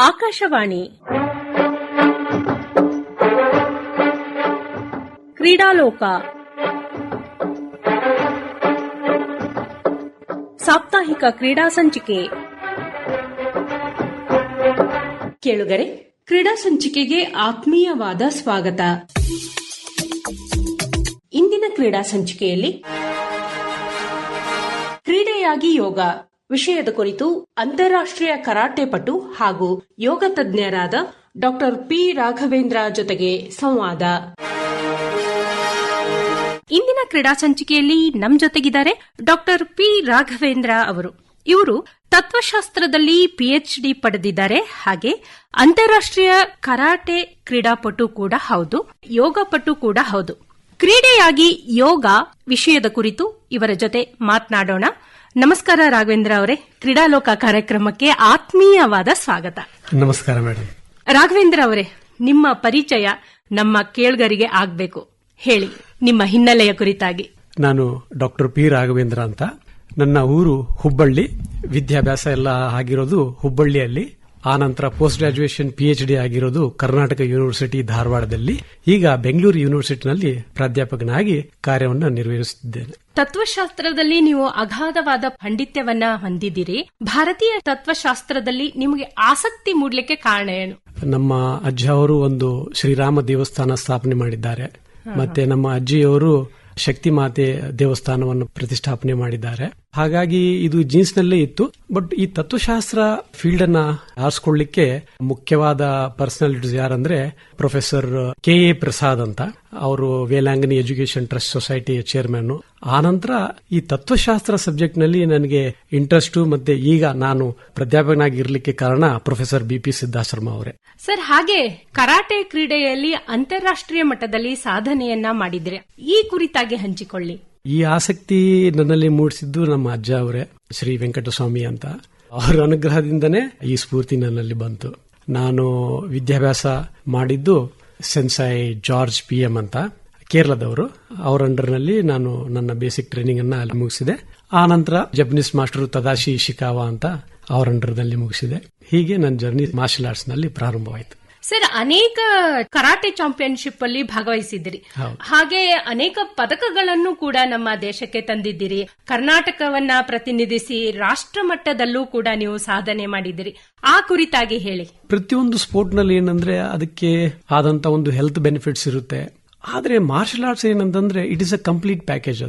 ಆಕಾಶವಾಣಿ ಕ್ರೀಡಾಲೋಕ ಸಾಪ್ತಾಹಿಕ ಕ್ರೀಡಾ ಸಂಚಿಕೆ. ಕೇಳುಗರೆ, ಕ್ರೀಡಾ ಸಂಚಿಕೆಗೆ ಆತ್ಮೀಯವಾದ ಸ್ವಾಗತ. ಇಂದಿನ ಕ್ರೀಡಾ ಸಂಚಿಕೆಯಲ್ಲಿ ಕ್ರೀಡೆಯಾಗಿ ಯೋಗ ವಿಷಯದ ಕುರಿತು ಅಂತಾರಾಷ್ಟ್ರೀಯ ಕರಾಟೆ ಪಟು ಹಾಗೂ ಯೋಗ ತಜ್ಞರಾದ ಡಾ ಪಿ ರಾಘವೇಂದ್ರ ಜೊತೆಗೆ ಸಂವಾದ. ಇಂದಿನ ಕ್ರೀಡಾ ಸಂಚಿಕೆಯಲ್ಲಿ ನಮ್ಮ ಜೊತೆಗಿದ್ದಾರೆ ಡಾ ಪಿ ರಾಘವೇಂದ್ರ ಅವರು. ಇವರು ತತ್ವಶಾಸ್ತ್ರದಲ್ಲಿ ಪಿಎಚ್ಡಿ ಪಡೆದಿದ್ದಾರೆ. ಹಾಗೆ ಅಂತಾರಾಷ್ಟ್ರೀಯ ಕರಾಟೆ ಕ್ರೀಡಾಪಟು ಕೂಡ ಹೌದು, ಯೋಗ ಪಟು ಕೂಡ ಹೌದು. ಕ್ರೀಡೆಯಾಗಿ ಯೋಗ ವಿಷಯದ ಕುರಿತು ಇವರ ಜೊತೆ ಮಾತನಾಡೋಣ. ನಮಸ್ಕಾರ ರಾಘವೇಂದ್ರ ಅವರೇ, ಕ್ರೀಡಾಲೋಕ ಕಾರ್ಯಕ್ರಮಕ್ಕೆ ಆತ್ಮೀಯವಾದ ಸ್ವಾಗತ. ನಮಸ್ಕಾರ ಮೇಡಮ್. ರಾಘವೇಂದ್ರ ಅವರೇ, ನಿಮ್ಮ ಪರಿಚಯ ನಮ್ಮ ಕೇಳುಗರಿಗೆ ಆಗ್ಬೇಕು. ಹೇಳಿ ನಿಮ್ಮ ಹಿನ್ನೆಲೆಯ ಕುರಿತಾಗಿ. ನಾನು ಡಾಕ್ಟರ್ ಪಿ ರಾಘವೇಂದ್ರ ಅಂತ. ನನ್ನ ಊರು ಹುಬ್ಬಳ್ಳಿ. ವಿದ್ಯಾಭ್ಯಾಸ ಎಲ್ಲ ಆಗಿರೋದು ಹುಬ್ಬಳ್ಳಿಯಲ್ಲಿ. ಆನಂತರ ಪೋಸ್ಟ್ ಗ್ರಾಜುಯೇಷನ್ ಪಿಎಚ್ಡಿ ಆಗಿರೋದು ಕರ್ನಾಟಕ ಯೂನಿವರ್ಸಿಟಿ ಧಾರವಾಡದಲ್ಲಿ. ಈಗ ಬೆಂಗಳೂರು ಯೂನಿವರ್ಸಿಟಿನಲ್ಲಿ ಪ್ರಾಧ್ಯಾಪಕನಾಗಿ ಕಾರ್ಯವನ್ನು ನಿರ್ವಹಿಸುತ್ತಿದ್ದೇನೆ. ತತ್ವಶಾಸ್ತ್ರದಲ್ಲಿ ನೀವು ಅಗಾಧವಾದ ಪಾಂಡಿತ್ಯವನ್ನ ಹೊಂದಿದ್ದೀರಿ. ಭಾರತೀಯ ತತ್ವಶಾಸ್ತ್ರದಲ್ಲಿ ನಿಮಗೆ ಆಸಕ್ತಿ ಮೂಡಲಿಕ್ಕೆ ಕಾರಣ ಏನು? ನಮ್ಮ ಅಜ್ಜ ಅವರು ಒಂದು ಶ್ರೀರಾಮ ದೇವಸ್ಥಾನ ಸ್ಥಾಪನೆ ಮಾಡಿದ್ದಾರೆ. ಮತ್ತೆ ನಮ್ಮ ಅಜ್ಜಿಯವರು ಶಕ್ತಿ ಮಾತೆ ದೇವಸ್ಥಾನವನ್ನು ಪ್ರತಿಷ್ಠಾಪನೆ ಮಾಡಿದ್ದಾರೆ. ಹಾಗಾಗಿ ಇದು ಜೀನ್ಸ್ ನಲ್ಲೇ ಇತ್ತು. ಬಟ್ ಈ ತತ್ವಶಾಸ್ತ್ರ ಫೀಲ್ಡ್ ಅನ್ನ ಆರಿಸಿಕೊಳ್ಳಿಕ್ಕೆ ಮುಖ್ಯವಾದ ಪರ್ಸನಾಲಿಟೀಸ್ ಯಾರಂದ್ರೆ ಪ್ರೊಫೆಸರ್ ಕೆ.ಎ. ಪ್ರಸಾದ್ ಅಂತ. ಅವರು ವೇಲಾಂಗಣಿ ಎಜುಕೇಶನ್ ಟ್ರಸ್ಟ್ ಸೊಸೈಟಿಯ ಚೇರ್ಮನ್. ಆನಂತರ ಈ ತತ್ವಶಾಸ್ತ್ರ ಸಬ್ಜೆಕ್ಟ್ ನಲ್ಲಿ ನನಗೆ ಇಂಟ್ರೆಸ್ಟ್, ಮತ್ತೆ ಈಗ ನಾನು ಪ್ರಾಧ್ಯಾಪಕನಾಗಿ ಇರಲಿಕ್ಕೆ ಕಾರಣ ಪ್ರೊಫೆಸರ್ ಬಿ.ಪಿ. ಸಿದ್ದಾಶ್ರಮ ಅವರೇ. ಸರ್, ಹಾಗೆ ಕರಾಟೆ ಕ್ರೀಡೆಯಲ್ಲಿ ಅಂತಾರಾಷ್ಟ್ರೀಯ ಮಟ್ಟದಲ್ಲಿ ಸಾಧನೆಯನ್ನ ಮಾಡಿದ್ರೆ ಈ ಕುರಿತಾಗಿ ಹಂಚಿಕೊಳ್ಳಿ. ಈ ಆಸಕ್ತಿ ನನ್ನಲ್ಲಿ ಮೂಡಿಸಿದ್ದು ನಮ್ಮ ಅಜ್ಜ ಅವರೇ, ಶ್ರೀ ವೆಂಕಟಸ್ವಾಮಿ ಅಂತ. ಅವರ ಅನುಗ್ರಹದಿಂದನೇ ಈ ಸ್ಫೂರ್ತಿ ನನ್ನಲ್ಲಿ ಬಂತು. ನಾನು ವಿದ್ಯಾಭ್ಯಾಸ ಮಾಡಿದ್ದು ಸೆನ್ಸಾಯ್ ಜಾರ್ಜ್ PM ಅಂತ, ಕೇರಳದವರು. ಅವರ ಅಂಡರ್ನಲ್ಲಿ ನಾನು ನನ್ನ ಬೇಸಿಕ್ ಟ್ರೈನಿಂಗ್ ಅನ್ನ ಅಲ್ಲಿ ಮುಗಿಸಿದೆ. ಆ ನಂತರ ಜಪನೀಸ್ ಮಾಸ್ಟರ್ ತದಾಶಿ ಇಶಿಕಾವಾ ಅಂತ ಅವರ ಅಂಡರ್ನಲ್ಲಿ ಮುಗಿಸಿದೆ. ಹೀಗೆ ನನ್ನ ಜರ್ನಿ ಮಾರ್ಷಲ್ ಆರ್ಟ್ಸ್ ನಲ್ಲಿ ಪ್ರಾರಂಭವಾಯಿತು. ಸರ್, ಅನೇಕ ಕರಾಟೆ ಚಾಂಪಿಯನ್ಶಿಪ್ ಅಲ್ಲಿ ಭಾಗವಹಿಸಿದ್ದೀರಿ. ಹಾಗೆ ಅನೇಕ ಪದಕಗಳನ್ನು ಕೂಡ ನಮ್ಮ ದೇಶಕ್ಕೆ ತಂದಿದ್ದೀರಿ. ಕರ್ನಾಟಕವನ್ನ ಪ್ರತಿನಿಧಿಸಿ ರಾಷ್ಟ್ರ ಮಟ್ಟದಲ್ಲೂ ಕೂಡ ನೀವು ಸಾಧನೆ ಮಾಡಿದ್ದೀರಿ. ಆ ಕುರಿತಾಗಿ ಹೇಳಿ. ಪ್ರತಿಯೊಂದು ಸ್ಪೋರ್ಟ್ ನಲ್ಲಿ ಏನಂದ್ರೆ ಅದಕ್ಕೆ ಆದಂತ ಒಂದು ಹೆಲ್ತ್ ಬೆನಿಫಿಟ್ಸ್ ಇರುತ್ತೆ. ಆದ್ರೆ ಮಾರ್ಷಲ್ ಆರ್ಟ್ಸ್ ಏನಂತಂದ್ರೆ it is a complete package.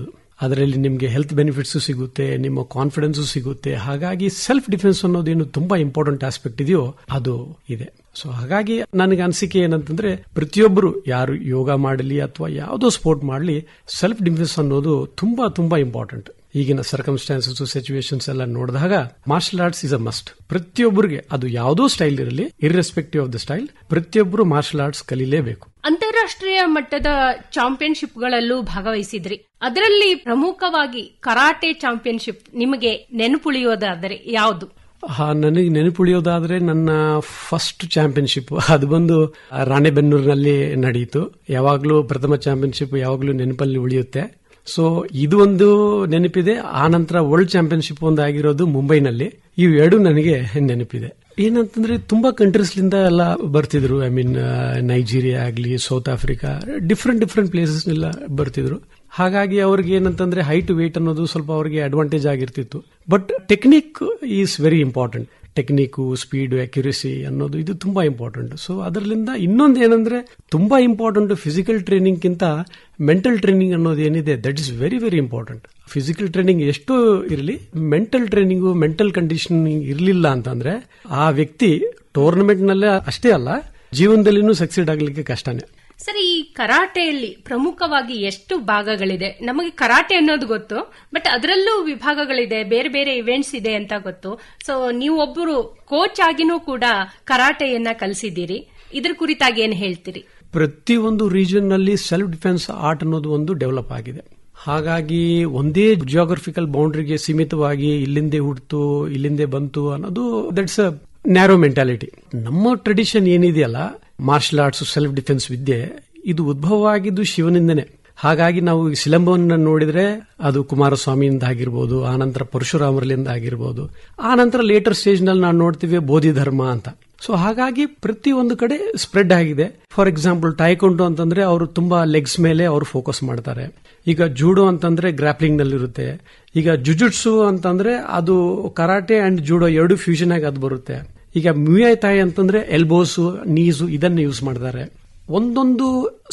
ಅದರಲ್ಲಿ ನಿಮಗೆ ಹೆಲ್ತ್ ಬೆನಿಫಿಟ್ಸ್ ಸಿಗುತ್ತೆ, ನಿಮ್ಮ ಕಾನ್ಫಿಡೆನ್ಸ್ ಸಿಗುತ್ತೆ. ಹಾಗಾಗಿ ಸೆಲ್ಫ್ ಡಿಫೆನ್ಸ್ ಅನ್ನೋದೇನು ತುಂಬಾ ಇಂಪಾರ್ಟೆಂಟ್ ಆಸ್ಪೆಕ್ಟ್ ಇದೆಯೋ ಅದು ಇದೆ. ಸೊ ಹಾಗಾಗಿ ನನಗೆ ಅನಿಸಿಕೆ ಏನಂತಂದ್ರೆ ಪ್ರತಿಯೊಬ್ಬರು ಯಾರು ಯೋಗ ಮಾಡಲಿ ಅಥವಾ ಯಾವುದೋ ಸ್ಪೋರ್ಟ್ ಮಾಡಲಿ, ಸೆಲ್ಫ್ ಡಿಫೆನ್ಸ್ ಅನ್ನೋದು ತುಂಬಾ ತುಂಬಾ ಇಂಪಾರ್ಟೆಂಟ್. ಈಗಿನ ಸರ್ಕಮ್ಸ್ಟಾನ್ಸಸ್ ಸಿಚುವೇಶನ್ಸ್ ಎಲ್ಲ ನೋಡಿದಾಗ martial arts is a must. ಪ್ರತಿಯೊಬ್ಬರಿಗೆ ಅದು ಯಾವುದೋ ಸ್ಟೈಲ್ ಇರಲಿ, ಇರ್ರೆಸ್ಪೆಕ್ಟಿವ್ ಆಫ್ ದ ಸ್ಟೈಲ್, ಪ್ರತಿಯೊಬ್ಬರು ಮಾರ್ಷಲ್ ಆರ್ಟ್ಸ್ ಕಲಿಲೇಬೇಕು. ಅಂತಾರಾಷ್ಟ್ರೀಯ ಮಟ್ಟದ ಚಾಂಪಿಯನ್ಶಿಪ್ಗಳಲ್ಲೂ ಭಾಗವಹಿಸಿದ್ರಿ. ಅದರಲ್ಲಿ ಪ್ರಮುಖವಾಗಿ ಕರಾಟೆ ಚಾಂಪಿಯನ್ಶಿಪ್ ನಿಮಗೆ ನೆನಪುಳಿಯೋದಾದರೆ ಯಾವುದು? ನನಗೆ ನೆನಪುಳಿಯೋದಾದ್ರೆ ನನ್ನ ಫಸ್ಟ್ ಚಾಂಪಿಯನ್ಶಿಪ್ ಅದು ಬಂದು ರಾಣೆಬೆನ್ನೂರಿನಲ್ಲಿ ನಡೆಯಿತು. ಯಾವಾಗ್ಲೂ ಪ್ರಥಮ ಚಾಂಪಿಯನ್ಶಿಪ್ ಯಾವಾಗ್ಲೂ ನೆನಪಲ್ಲಿ ಉಳಿಯುತ್ತೆ. ಸೊ ಇದು ಒಂದು ನೆನಪಿದೆ. ಆನಂತರ ವರ್ಲ್ಡ್ ಚಾಂಪಿಯನ್ಶಿಪ್ ಒಂದು ಆಗಿರೋದು ಮುಂಬೈನಲ್ಲಿ. ಇವೆರಡು ನನಗೆ ನೆನಪಿದೆ. ಏನಂತಂದ್ರೆ ತುಂಬಾ ಕಂಟ್ರೀಸ್ಲಿಂದ ಎಲ್ಲ ಬರ್ತಿದ್ರು. ಐ ಮೀನ್ ನೈಜೀರಿಯಾ ಆಗ್ಲಿ, ಸೌತ್ ಆಫ್ರಿಕಾ, ಡಿಫ್ರೆಂಟ್ ಪ್ಲೇಸಸ್ ಎಲ್ಲ ಬರ್ತಿದ್ರು. ಹಾಗಾಗಿ ಅವ್ರಿಗೆ ಏನಂತಂದ್ರೆ ಹೈಟ್ ವೇಟ್ ಅನ್ನೋದು ಸ್ವಲ್ಪ ಅವ್ರಿಗೆ ಅಡ್ವಾಂಟೇಜ್ ಆಗಿರ್ತಿತ್ತು. But technique is very important. Technique, speed, accuracy ಅನ್ನೋದು ಇದು ತುಂಬಾ ಇಂಪಾರ್ಟೆಂಟ್. ಸೊ ಅದರಿಂದ ಇನ್ನೊಂದು ಏನಂದ್ರೆ ತುಂಬಾ ಇಂಪಾರ್ಟೆಂಟ್ ಫಿಸಿಕಲ್ ಟ್ರೈನಿಂಗ್ ಗಿಂತ ಮೆಂಟಲ್ ಟ್ರೈನಿಂಗ್ ಅನ್ನೋದು ಏನಿದೆ that is very very important. Physical training ಎಷ್ಟೋ ಇರಲಿ, ಮೆಂಟಲ್ ಟ್ರೈನಿಂಗು, ಮೆಂಟಲ್ ಕಂಡೀಷನಿಂಗ್ ಇರಲಿಲ್ಲ ಅಂತಂದ್ರೆ ಆ ವ್ಯಕ್ತಿ ಟೂರ್ನಮೆಂಟ್ ನಲ್ಲೇ ಅಷ್ಟೇ ಅಲ್ಲ, ಜೀವನದಲ್ಲಿನೂ ಸಕ್ಸೀಡ್ ಆಗ್ಲಿಕ್ಕೆ ಕಷ್ಟನೇ. ಸರಿ, ಈ ಕರಾಟೆಯಲ್ಲಿ ಪ್ರಮುಖವಾಗಿ ಎಷ್ಟು ಭಾಗಗಳಿದೆ? ನಮಗೆ ಕರಾಟೆ ಅನ್ನೋದು ಗೊತ್ತು, ಬಟ್ ಅದರಲ್ಲೂ ವಿಭಾಗಗಳಿದೆ, ಬೇರೆ ಬೇರೆ ಇವೆಂಟ್ಸ್ ಇದೆ ಅಂತ ಗೊತ್ತು. ಸೊ ನೀವೊಬ್ಬರು ಕೋಚ್ ಆಗಿನೂ ಕೂಡ ಕರಾಟೆಯನ್ನ ಕಲಿಸಿದ್ದೀರಿ. ಇದ್ರ ಕುರಿತಾಗಿ ಏನ್ ಹೇಳ್ತೀರಿ? ಪ್ರತಿಯೊಂದು ರೀಜನ್ ನಲ್ಲಿ ಸೆಲ್ಫ್ ಡಿಫೆನ್ಸ್ ಆರ್ಟ್ ಅನ್ನೋದು ಒಂದು ಡೆವಲಪ್ ಆಗಿದೆ. ಹಾಗಾಗಿ ಒಂದೇ ಜಿಯೋಗ್ರಫಿಕಲ್ ಬೌಂಡ್ರಿಗೆ ಸೀಮಿತವಾಗಿ ಇಲ್ಲಿಂದೇ ಹುಟ್ಟಿತು, ಇಲ್ಲಿಂದೇ ಬಂತು ಅನ್ನೋದು ದಟ್ಸ್ ಅ ನ್ಯಾರೋ ಮೆಂಟಾಲಿಟಿ. ನಮ್ಮ ಟ್ರೆಡಿಷನ್ ಏನಿದೆಯಲ್ಲ, ಮಾರ್ಷಲ್ ಆರ್ಟ್ಸ್, ಸೆಲ್ಫ್ ಡಿಫೆನ್ಸ್ ವಿದ್ಯೆ, ಇದು ಉದ್ಭವ ಆಗಿದ್ದು ಶಿವನಿಂದನೇ. ಹಾಗಾಗಿ ನಾವು ಸಿಲಂಬವನ್ನು ನೋಡಿದ್ರೆ ಅದು ಕುಮಾರಸ್ವಾಮಿಯಿಂದ ಆಗಿರ್ಬೋದು, ಆನಂತರ ಪರಶುರಾಮರಲಿಂದ ಆಗಿರ್ಬೋದು, ಆನಂತರ ಲೇಟರ್ ಸ್ಟೇಜ್ ನಲ್ಲಿ ನಾವು ನೋಡ್ತೀವಿ ಬೋಧಿ ಧರ್ಮ ಅಂತ. ಸೊ ಹಾಗಾಗಿ ಪ್ರತಿ ಒಂದು ಕಡೆ ಸ್ಪ್ರೆಡ್ ಆಗಿದೆ. ಫಾರ್ ಎಕ್ಸಾಂಪಲ್ ಟೈಕೊಂಡೋ ಅಂತಂದ್ರೆ ಅವರು ತುಂಬಾ ಲೆಗ್ಸ್ ಮೇಲೆ ಅವರು ಫೋಕಸ್ ಮಾಡ್ತಾರೆ. ಈಗ ಜೂಡೋ ಅಂತಂದ್ರೆ ಗ್ರಾಪ್ಲಿಂಗ್ ನಲ್ಲಿರುತ್ತೆ. ಈಗ ಜುಜುಟ್ಸು ಅಂತಂದ್ರೆ ಅದು ಕರಾಟೆ ಅಂಡ್ ಜೂಡೋ ಎರಡು ಫ್ಯೂಷನ್ ಆಗಿ ಅದು ಬರುತ್ತೆ. ಈಗ ಮ್ಯೂಯ್ ಥಾಯ್ ಅಂತಂದ್ರೆ ಎಲ್ಬೋಸು, ನೀಸು ಇದನ್ನ ಯೂಸ್ ಮಾಡ್ತಾರೆ. ಒಂದೊಂದು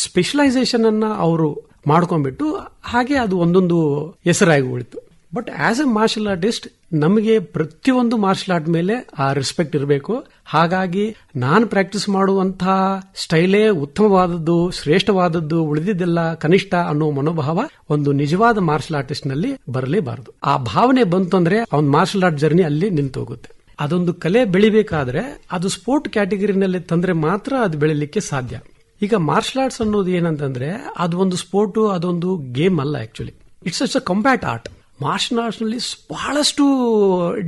ಸ್ಪೆಷಲೈಸೇಷನ್ ಅನ್ನ ಅವರು ಮಾಡ್ಕೊಂಡ್ಬಿಟ್ಟು ಹಾಗೆ ಅದು ಒಂದೊಂದು ಹೆಸರಾಗಿ ಉಳಿತು. But as A marshal artist ನಮಗೆ ಪ್ರತಿಯೊಂದು ಮಾರ್ಷಲ್ ಆರ್ಟ್ ಮೇಲೆ ಆ ರೆಸ್ಪೆಕ್ಟ್ ಇರಬೇಕು. ಹಾಗಾಗಿ ನಾನು ಪ್ರಾಕ್ಟೀಸ್ ಮಾಡುವಂತಹ ಸ್ಟೈಲೇ ಉತ್ತಮವಾದದ್ದು, ಶ್ರೇಷ್ಠವಾದದ್ದು, ಉಳಿದಿದ್ದೆಲ್ಲ ಕನಿಷ್ಠ ಅನ್ನೋ ಮನೋಭಾವ ಒಂದು ನಿಜವಾದ ಮಾರ್ಷಲ್ ಆರ್ಟಿಸ್ಟ್ ನಲ್ಲಿ ಬರಲೇಬಾರದು. ಆ ಭಾವನೆ ಬಂತು ಅಂದ್ರೆ ಅವನ ಮಾರ್ಷಲ್ ಆರ್ಟ್ ಜರ್ನಿ ಅಲ್ಲಿ ನಿಂತು ಹೋಗುತ್ತೆ. ಅದೊಂದು ಕಲೆ ಬೆಳಿಬೇಕಾದ್ರೆ ಅದು ಸ್ಪೋರ್ಟ್ ಕ್ಯಾಟಗರಿನಲ್ಲಿ ತಂದ್ರೆ ಮಾತ್ರ ಅದು ಬೆಳಿಲಿಕ್ಕೆ ಸಾಧ್ಯ. ಈಗ ಮಾರ್ಷಲ್ ಆರ್ಟ್ಸ್ ಅನ್ನೋದು ಏನಂತಂದ್ರೆ ಅದು ಒಂದು ಸ್ಪೋರ್ಟ್, ಅದೊಂದು ಗೇಮ್ ಅಲ್ಲ. Actually it's a combat art. Martial arts ನಲ್ಲಿ ಬಹಳಷ್ಟು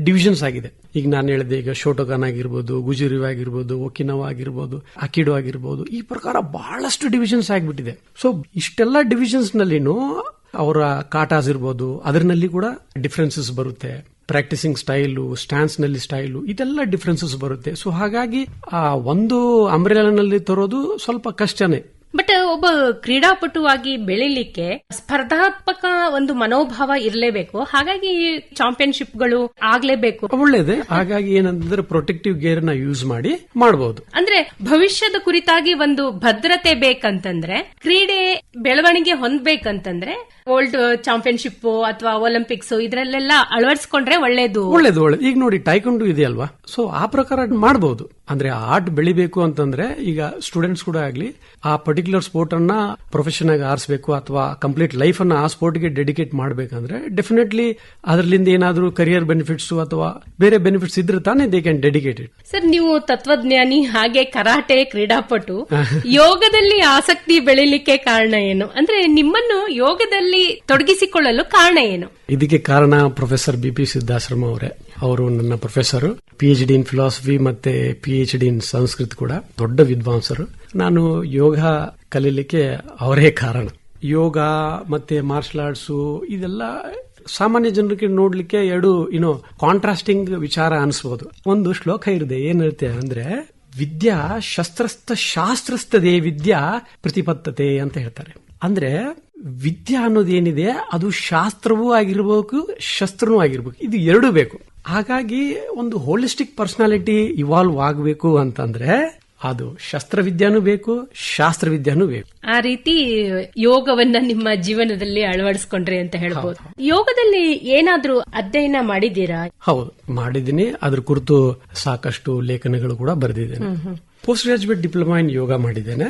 ಡಿವಿಷನ್ಸ್ ಆಗಿದೆ. ಈಗ ನಾನು ಹೇಳಿದೆ, ಈಗ ಶೋಟೋಗಾನ್ ಆಗಿರ್ಬೋದು, ಗುಜುರಿ ಆಗಿರ್ಬೋದು, ಒಕಿನವಾ ಆಗಿರ್ಬೋದು, ಅಕಿಡೋ ಆಗಿರ್ಬೋದು, ಈ ಪ್ರಕಾರ ಬಹಳಷ್ಟು ಡಿವಿಷನ್ಸ್ ಆಗಿಬಿಟ್ಟಿದೆ. ಸೊ ಇಷ್ಟೆಲ್ಲ ಡಿವಿಷನ್ಸ್ ನಲ್ಲಿನೂ ಅವರ ಕಾಟಾಸ್ ಇರ್ಬೋದು, ಅದರಲ್ಲಿ ಕೂಡ ಡಿಫರೆನ್ಸಸ್ ಬರುತ್ತೆ. ಪ್ರಾಕ್ಟೀಸಿಂಗ್ ಸ್ಟೈಲು, ಸ್ಟ್ಯಾನ್ಸ್ ನಲ್ಲಿ ಸ್ಟೈಲು, ಇದೆಲ್ಲ ಡಿಫರೆನ್ಸಸ್ ಬರುತ್ತೆ. ಸೊ ಹಾಗಾಗಿ ಆ ಒಂದು ಅಂಬ್ರೆಲಾನಲ್ಲಿ ತರೋದು ಸ್ವಲ್ಪ ಕಷ್ಟನೇ. ಬಟ್ ಒಬ್ಬ ಕ್ರೀಡಾಪಟುವಾಗಿ ಬೆಳಿಲಿಕ್ಕೆ ಸ್ಪರ್ಧಾತ್ಮಕ ಒಂದು ಮನೋಭಾವ ಇರಲೇಬೇಕು. ಹಾಗಾಗಿ ಚಾಂಪಿಯನ್ಶಿಪ್ಗಳು ಆಗ್ಲೇಬೇಕು. ಒಳ್ಳೇದೇ. ಹಾಗಾಗಿ ಏನಂತಂದ್ರೆ ಪ್ರೊಟೆಕ್ಟಿವ್ ಗೇರ್ ನ ಯೂಸ್ ಮಾಡಿ ಮಾಡಬಹುದು. ಅಂದ್ರೆ ಭವಿಷ್ಯದ ಕುರಿತಾಗಿ ಒಂದು ಭದ್ರತೆ ಬೇಕಂತಂದ್ರೆ, ಕ್ರೀಡೆ ಬೆಳವಣಿಗೆ ಹೊಂದಬೇಕಂತಂದ್ರೆ ವರ್ಲ್ಡ್ ಚಾಂಪಿಯನ್ಶಿಪ್ ಅಥವಾ ಒಲಿಂಪಿಕ್ಸ್ ಇದ್ರಲ್ಲೆಲ್ಲ ಅಳವಡಿಸಿಕೊಂಡ್ರೆ ಒಳ್ಳೇದು. ಒಳ್ಳೇದು. ಈಗ ನೋಡಿ ಟೈಕೊಂಡು ಇದೆಯಲ್ವಾ, ಸೊ ಆ ಪ್ರಕಾರ ಮಾಡಬಹುದು. ಅಂದ್ರೆ ಆರ್ಟ್ ಬೆಳಿಬೇಕು ಅಂತಂದ್ರೆ ಈಗ ಸ್ಟೂಡೆಂಟ್ಸ್ ಕೂಡ ಆಗ್ಲಿ ಆ ಪರ್ಟಿಕ್ಯುಲರ್ ಸ್ಪೋರ್ಟ್ ಅನ್ನ ಪ್ರೊಫೆಷನ್ ಆಗಿ ಆರಿಸಬೇಕು ಅಥವಾ ಕಂಪ್ಲೀಟ್ ಲೈಫ್ ಅನ್ನ ಆ ಸ್ಪೋರ್ಟ್ ಗೆ ಡೆಡಿಕೇಟ್ ಮಾಡಬೇಕಂದ್ರೆ ಡೆಫಿನೆಟ್ಲಿ ಅದರಿಂದ ಏನಾದ್ರೂ ಕರಿಯರ್ ಬೆನಿಫಿಟ್ಸ್ ಅಥವಾ ಬೇರೆ ಬೆನಿಫಿಟ್ಸ್ ಇದ್ರೆ ತಾನೇ they can dedicate it. Sir, ನೀವು ತತ್ವಜ್ಞಾನಿ, ಹಾಗೆ ಕರಾಟೆ ಕ್ರೀಡಾಪಟು, ಯೋಗದಲ್ಲಿ ಆಸಕ್ತಿ ಬೆಳಿಲಿಕ್ಕೆ ಕಾರಣ ಏನು? ಅಂದ್ರೆ ನಿಮ್ಮನ್ನು ಯೋಗದಲ್ಲಿ ತೊಡಗಿಸಿಕೊಳ್ಳಲು ಕಾರಣ ಏನು? ಇದಕ್ಕೆ ಕಾರಣ ಪ್ರೊಫೆಸರ್ ಬಿ.ಪಿ. ಸಿದ್ದಾಶ್ರಮ ಅವರೇ. ಅವರು ನನ್ನ ಪ್ರೊಫೆಸರ್, PhD ಇನ್ ಫಿಲಾಸಫಿ ಮತ್ತೆ PhD ಇನ್ ಸಂಸ್ಕೃತ್ ಕೂಡ, ದೊಡ್ಡ ವಿದ್ವಾಂಸರು. ನಾನು ಯೋಗ ಕಲೀಲಿಕ್ಕೆ ಅವರೇ ಕಾರಣ. ಯೋಗ ಮತ್ತೆ ಮಾರ್ಷಲ್ ಆರ್ಟ್ಸ್ ಇದೆಲ್ಲ ಸಾಮಾನ್ಯ ಜನರಿಗೆ ನೋಡ್ಲಿಕ್ಕೆ ಎರಡು ಕಾಂಟ್ರಾಸ್ಟಿಂಗ್ ವಿಚಾರ ಅನಿಸಬಹುದು. ಒಂದು ಶ್ಲೋಕ ಇದೆ, ಏನ್ ಹೇಳ್ತೆ ಅಂದ್ರೆ ವಿದ್ಯಾ ಶಾಸ್ತ್ರಸ್ಥದೇ ವಿದ್ಯಾ ಪ್ರತಿಪತ್ತತೆ ಅಂತ ಹೇಳ್ತಾರೆ. ಅಂದ್ರೆ ವಿದ್ಯಾ ಅನ್ನೋದೇನಿದೆ ಅದು ಶಾಸ್ತ್ರವೂ ಆಗಿರ್ಬೇಕು, ಶಸ್ತ್ರನೂ ಆಗಿರ್ಬೇಕು. ಇದು ಎರಡೂ ಬೇಕು. ಹಾಗಾಗಿ ಒಂದು ಹೋಲಿಸ್ಟಿಕ್ ಪರ್ಸನಾಲಿಟಿ ಇವಾಲ್ವ್ ಆಗಬೇಕು ಅಂತಂದ್ರೆ ಅದು ಶಸ್ತ್ರವಿದ್ಯಾನೂ ಬೇಕು, ಶಾಸ್ತ್ರವಿದ್ಯಾನೂ ಬೇಕು. ಆ ರೀತಿ ಯೋಗವನ್ನ ನಿಮ್ಮ ಜೀವನದಲ್ಲಿ ಅಳವಡಿಸಿಕೊಂಡ್ರಿ ಅಂತ ಹೇಳ್ಬೋದು. ಯೋಗದಲ್ಲಿ ಏನಾದ್ರೂ ಅಧ್ಯಯನ ಮಾಡಿದ್ದೀರಾ? ಹೌದು, ಮಾಡಿದ್ದೀನಿ. ಅದ್ರ ಕುರಿತು ಸಾಕಷ್ಟು ಲೇಖನಗಳು ಕೂಡ ಬರೆದಿದ್ದೇನೆ. Post graduate diploma in yoga ಮಾಡಿದ್ದೇನೆ.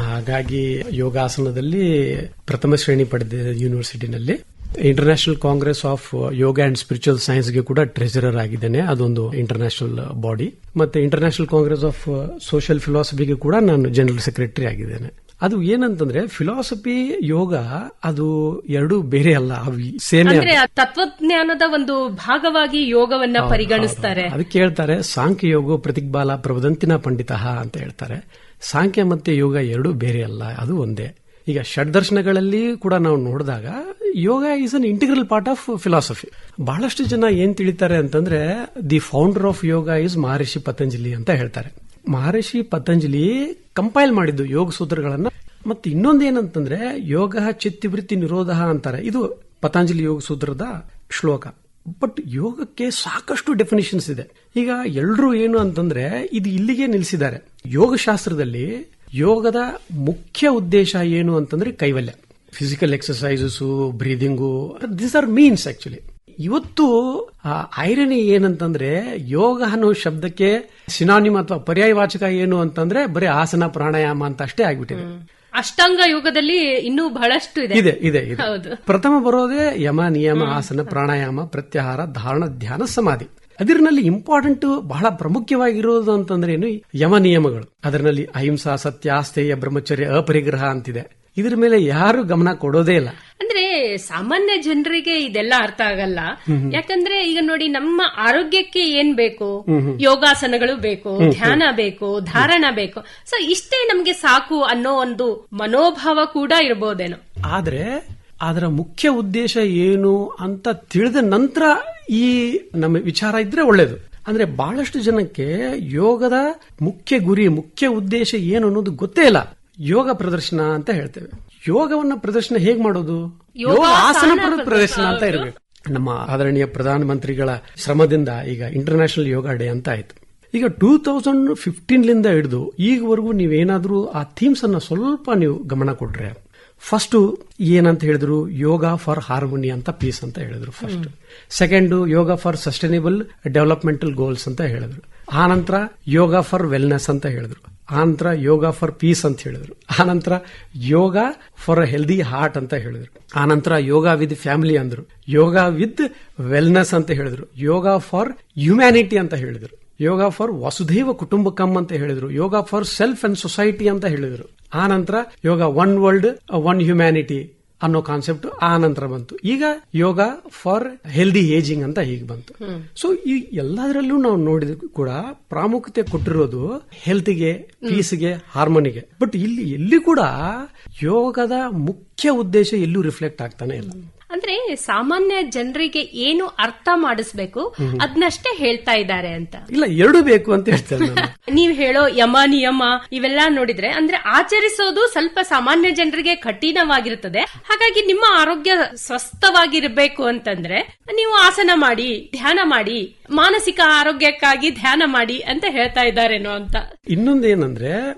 ಹಾಗಾಗಿ ಯೋಗಾಸನದಲ್ಲಿ ಪ್ರಥಮ ಶ್ರೇಣಿ ಪಡೆದಿದ್ದೆ ಯೂನಿವರ್ಸಿಟಿನಲ್ಲಿ. International congress of yoga and spiritual ಸೈನ್ಸ್ಗೆ ಕೂಡ ಟ್ರೆಜರರ್ ಆಗಿದ್ದೇನೆ. ಅದೊಂದು ಇಂಟರ್ನ್ಯಾಷನಲ್ ಬಾಡಿ. ಮತ್ತೆ ಇಂಟರ್ನ್ಯಾಷನಲ್ ಕಾಂಗ್ರೆಸ್ ಆಫ್ ಸೋಷಿಯಲ್ ಫಿಲಾಸಫಿಗೆ ಕೂಡ ನಾನು ಜನರಲ್ ಸೆಕ್ರೆಟರಿ ಆಗಿದ್ದೇನೆ. ಅದು ಏನಂತಂದ್ರೆ ಫಿಲಾಸಫಿ, ಯೋಗ ಅದು ಎರಡು ಬೇರೆ ಅಲ್ಲ, ಸೇನೆ. ತತ್ವಜ್ಞಾನದ ಒಂದು ಭಾಗವಾಗಿ ಯೋಗವನ್ನ ಪರಿಗಣಿಸ್ತಾರೆ. ಅದಕ್ಕೆ ಹೇಳ್ತಾರೆ ಸಾಂಖ್ಯ ಯೋಗ ಪ್ರತಿಗ್ಬಾಲ ಪ್ರವದಂತಿನ ಪಂಡಿತ ಅಂತ ಹೇಳ್ತಾರೆ. ಸಾಂಖ್ಯ ಮತ್ತೆ ಯೋಗ ಎರಡು ಬೇರೆ ಅಲ್ಲ, ಅದು ಒಂದೇ. ಈಗ ಷಡ್ದರ್ಶನಗಳಲ್ಲಿ ಕೂಡ ನಾವು ನೋಡಿದಾಗ yoga is an integral part of philosophy. ಬಹಳಷ್ಟು ಜನ ಏನ್ ತಿಳಿತಾರೆ ಅಂತಂದ್ರೆ the founder of yoga is Maharshi Patanjali ಅಂತ ಹೇಳ್ತಾರೆ. ಮಹರ್ಷಿ ಪತಂಜಲಿ ಕಂಪೈಲ್ ಮಾಡಿದ್ದು ಯೋಗ ಸೂತ್ರಗಳನ್ನ. ಮತ್ತೆ ಇನ್ನೊಂದೇನಂತಂದ್ರೆ ಯೋಗ ಚಿತ್ತಿವೃತ್ತಿ ನಿರೋಧ ಅಂತಾರೆ. ಇದು ಪತಂಜಲಿ ಯೋಗ ಸೂತ್ರದ ಶ್ಲೋಕ. ಬಟ್ ಯೋಗಕ್ಕೆ ಸಾಕಷ್ಟು ಡೆಫಿನಿಷನ್ಸ್ ಇದೆ. ಈಗ ಎಲ್ಲರೂ ಏನು ಅಂತಂದ್ರೆ ಇದು ಇಲ್ಲಿಗೆ ನಿಲ್ಲಿಸಿದ್ದಾರೆ. ಯೋಗಶಾಸ್ತ್ರದಲ್ಲಿ ಯೋಗದ ಮುಖ್ಯ ಉದ್ದೇಶ ಏನು ಅಂತಂದ್ರೆ ಕೈವಲ್ಯ. Physical exercises, breathing, this are means actually. ಇವತ್ತು ಐರನಿ ಏನಂತಂದ್ರೆ ಯೋಗ ಅನ್ನೋ ಶಬ್ದಕ್ಕೆ ಸಿನಾನಿಮ್ ಅಥವಾ ಪರ್ಯಾಯವಾಚಕ ಏನು ಅಂತಂದ್ರೆ ಬರೀ ಆಸನ ಪ್ರಾಣಾಯಾಮ ಅಂತ ಅಷ್ಟೇ ಆಗ್ಬಿಟ್ಟಿದೆ. ಅಷ್ಟಾಂಗ ಯೋಗದಲ್ಲಿ ಇನ್ನೂ ಬಹಳಷ್ಟು ಇದೆ. ಪ್ರಥಮ ಬರೋದೇ ಯಮ, ನಿಯಮ, ಆಸನ, ಪ್ರಾಣಾಯಾಮ, ಪ್ರತ್ಯಾಹಾರ, ಧಾರಣ, ಧ್ಯಾನ, ಸಮಾಧಿ. ಅದರಲ್ಲಿ ಇಂಪಾರ್ಟೆಂಟ್ ಬಹಳ ಪ್ರಮುಖವಾಗಿರೋದು ಅಂತಂದ್ರೆ ಏನು, ಯಮ ನಿಯಮಗಳು. ಅದರಲ್ಲಿ ಅಹಿಂಸಾ, ಸತ್ಯ, ಸ್ಥೇಯ, ಬ್ರಹ್ಮಚರ್ಯ, ಅಪರಿಗ್ರಹ ಅಂತಿದೆ. ಇದ್ರ ಮೇಲೆ ಯಾರು ಗಮನ ಕೊಡೋದೇ ಇಲ್ಲ. ಅಂದ್ರೆ ಸಾಮಾನ್ಯ ಜನರಿಗೆ ಇದೆಲ್ಲ ಅರ್ಥ ಆಗಲ್ಲ. ಯಾಕಂದ್ರೆ ಈಗ ನೋಡಿ, ನಮ್ಮ ಆರೋಗ್ಯಕ್ಕೆ ಏನ್ ಬೇಕು, ಯೋಗಾಸನಗಳು ಬೇಕು, ಧ್ಯಾನ ಬೇಕು, ಧಾರಣ ಬೇಕು. ಸೊ ಇಷ್ಟೇ ನಮ್ಗೆ ಸಾಕು ಅನ್ನೋ ಒಂದು ಮನೋಭಾವ ಕೂಡ ಇರಬಹುದೇನೋ. ಆದ್ರೆ ಅದರ ಮುಖ್ಯ ಉದ್ದೇಶ ಏನು ಅಂತ ತಿಳಿದ ನಂತರ ಈ ನಮ್ಮ ವಿಚಾರ ಇದ್ರೆ ಒಳ್ಳೇದು. ಅಂದ್ರೆ ಬಹಳಷ್ಟು ಜನಕ್ಕೆ ಯೋಗದ ಮುಖ್ಯ ಗುರಿ, ಮುಖ್ಯ ಉದ್ದೇಶ ಏನು ಅನ್ನೋದು ಗೊತ್ತೇ ಇಲ್ಲ. ಯೋಗ ಪ್ರದರ್ಶನ ಅಂತ ಹೇಳ್ತೇವೆ. ಯೋಗವನ್ನ ಪ್ರದರ್ಶನ ಹೇಗ್ ಮಾಡೋದು? ಯೋಗ ಆಸನ ಪ್ರದರ್ಶನ ಅಂತ ಇರಬೇಕು. ನಮ್ಮ ಆದರಣೀಯ ಪ್ರಧಾನಮಂತ್ರಿಗಳ ಶ್ರಮದಿಂದ ಈಗ ಇಂಟರ್ನ್ಯಾಷನಲ್ ಯೋಗ ಡೇ ಅಂತ ಆಯ್ತು. ಈಗ 2015 ಹಿಡಿದು ಈಗವರೆಗೂ ನೀವೇನಾದ್ರೂ ಆ ಥೀಮ್ಸ್ ಅನ್ನ ಸ್ವಲ್ಪ ನೀವು ಗಮನ ಕೊಟ್ರೆ, ಫಸ್ಟ್ ಏನಂತ ಹೇಳಿದ್ರು, ಯೋಗ ಫಾರ್ ಹಾರ್ಮೋನಿ ಅಂತ ಪೀಸ್ ಅಂತ ಹೇಳಿದ್ರು first. Second, yoga for sustainable developmental goals ಅಂತ ಹೇಳಿದ್ರು. ಆನಂತರ ಯೋಗ ಫಾರ್ ವೆಲ್ನೆಸ್ ಅಂತ ಹೇಳಿದ್ರು. ಆನಂತರ ಯೋಗ ಫಾರ್ ಪೀಸ್ ಅಂತ ಹೇಳಿದ್ರು. ಆನಂತರ ಯೋಗ ಫಾರ್ ಹೆಲ್ದಿ ಹಾರ್ಟ್ ಅಂತ ಹೇಳಿದ್ರು. ಆನಂತರ ಯೋಗ ವಿತ್ ಫ್ಯಾಮಿಲಿ ಅಂದ್ರು. ಯೋಗ ವಿತ್ ವೆಲ್ನೆಸ್ ಅಂತ ಹೇಳಿದ್ರು. ಯೋಗ ಫಾರ್ ಹ್ಯುಮ್ಯಾನಿಟಿ ಅಂತ ಹೇಳಿದ್ರು. ಯೋಗ ಫಾರ್ ವಸುಧೈವ ಕುಟುಂಬಕಂ ಅಂತ ಹೇಳಿದ್ರು. ಯೋಗ ಫಾರ್ ಸೆಲ್ಫ್ ಅಂಡ್ ಸೊಸೈಟಿ ಅಂತ ಹೇಳಿದ್ರು. ಆ ನಂತರ ಯೋಗ ಒನ್ ವರ್ಲ್ಡ್ ಒನ್ ಹ್ಯುಮ್ಯಾನಿಟಿ ಅನ್ನೋ ಕಾನ್ಸೆಪ್ಟ್ ಆ ನಂತರ ಬಂತು. ಈಗ ಯೋಗ ಫಾರ್ ಹೆಲ್ದಿ ಏಜಿಂಗ್ ಅಂತ ಹೀಗೆ ಬಂತು. ಸೊ ಈ ಎಲ್ಲದರಲ್ಲೂ ನಾವು ನೋಡಿದ ಕೂಡ ಪ್ರಾಮುಖ್ಯತೆ ಕೊಟ್ಟಿರೋದು ಹೆಲ್ತ್ಗೆ, ಪೀಸ್ಗೆ, ಹಾರ್ಮೋನಿಗೆ. ಬಟ್ ಇಲ್ಲಿ ಎಲ್ಲಿ ಕೂಡ ಯೋಗದ ಮುಖ್ಯ ಉದ್ದೇಶ ಎಲ್ಲೂ ರಿಫ್ಲೆಕ್ಟ್ ಆಗ್ತಾನೆ ಇಲ್ಲ. ಅಂದ್ರೆ ಸಾಮಾನ್ಯ ಜನರಿಗೆ ಏನು ಅರ್ಥ ಮಾಡಿಸ್ಬೇಕು ಅದನ್ನಷ್ಟೇ ಹೇಳ್ತಾ ಇದ್ದಾರೆ ಅಂತ ಇಲ್ಲ, ಎರಡು ಬೇಕು ಅಂತ ಹೇಳ್ತಾರೆ. ನೀವ್ ಹೇಳೋ ಯಮ ನಿಯಮ ಇವೆಲ್ಲ ನೋಡಿದ್ರೆ ಅಂದ್ರೆ ಆಚರಿಸೋದು ಸ್ವಲ್ಪ ಸಾಮಾನ್ಯ ಜನರಿಗೆ ಕಠಿಣವಾಗಿರುತ್ತದೆ. ಹಾಗಾಗಿ ನಿಮ್ಮ ಆರೋಗ್ಯ ಸ್ವಸ್ಥವಾಗಿರ್ಬೇಕು ಅಂತಂದ್ರೆ ನೀವು ಆಸನ ಮಾಡಿ, ಧ್ಯಾನ ಮಾಡಿ, ಮಾನಸಿಕ ಆರೋಗ್ಯಕ್ಕಾಗಿ ಧ್ಯಾನ ಮಾಡಿ ಅಂತ ಹೇಳ್ತಾ ಇದ್ದಾರೇನೋ ಅಂತ. ಇನ್ನೊಂದೇನಂದ್ರೆ,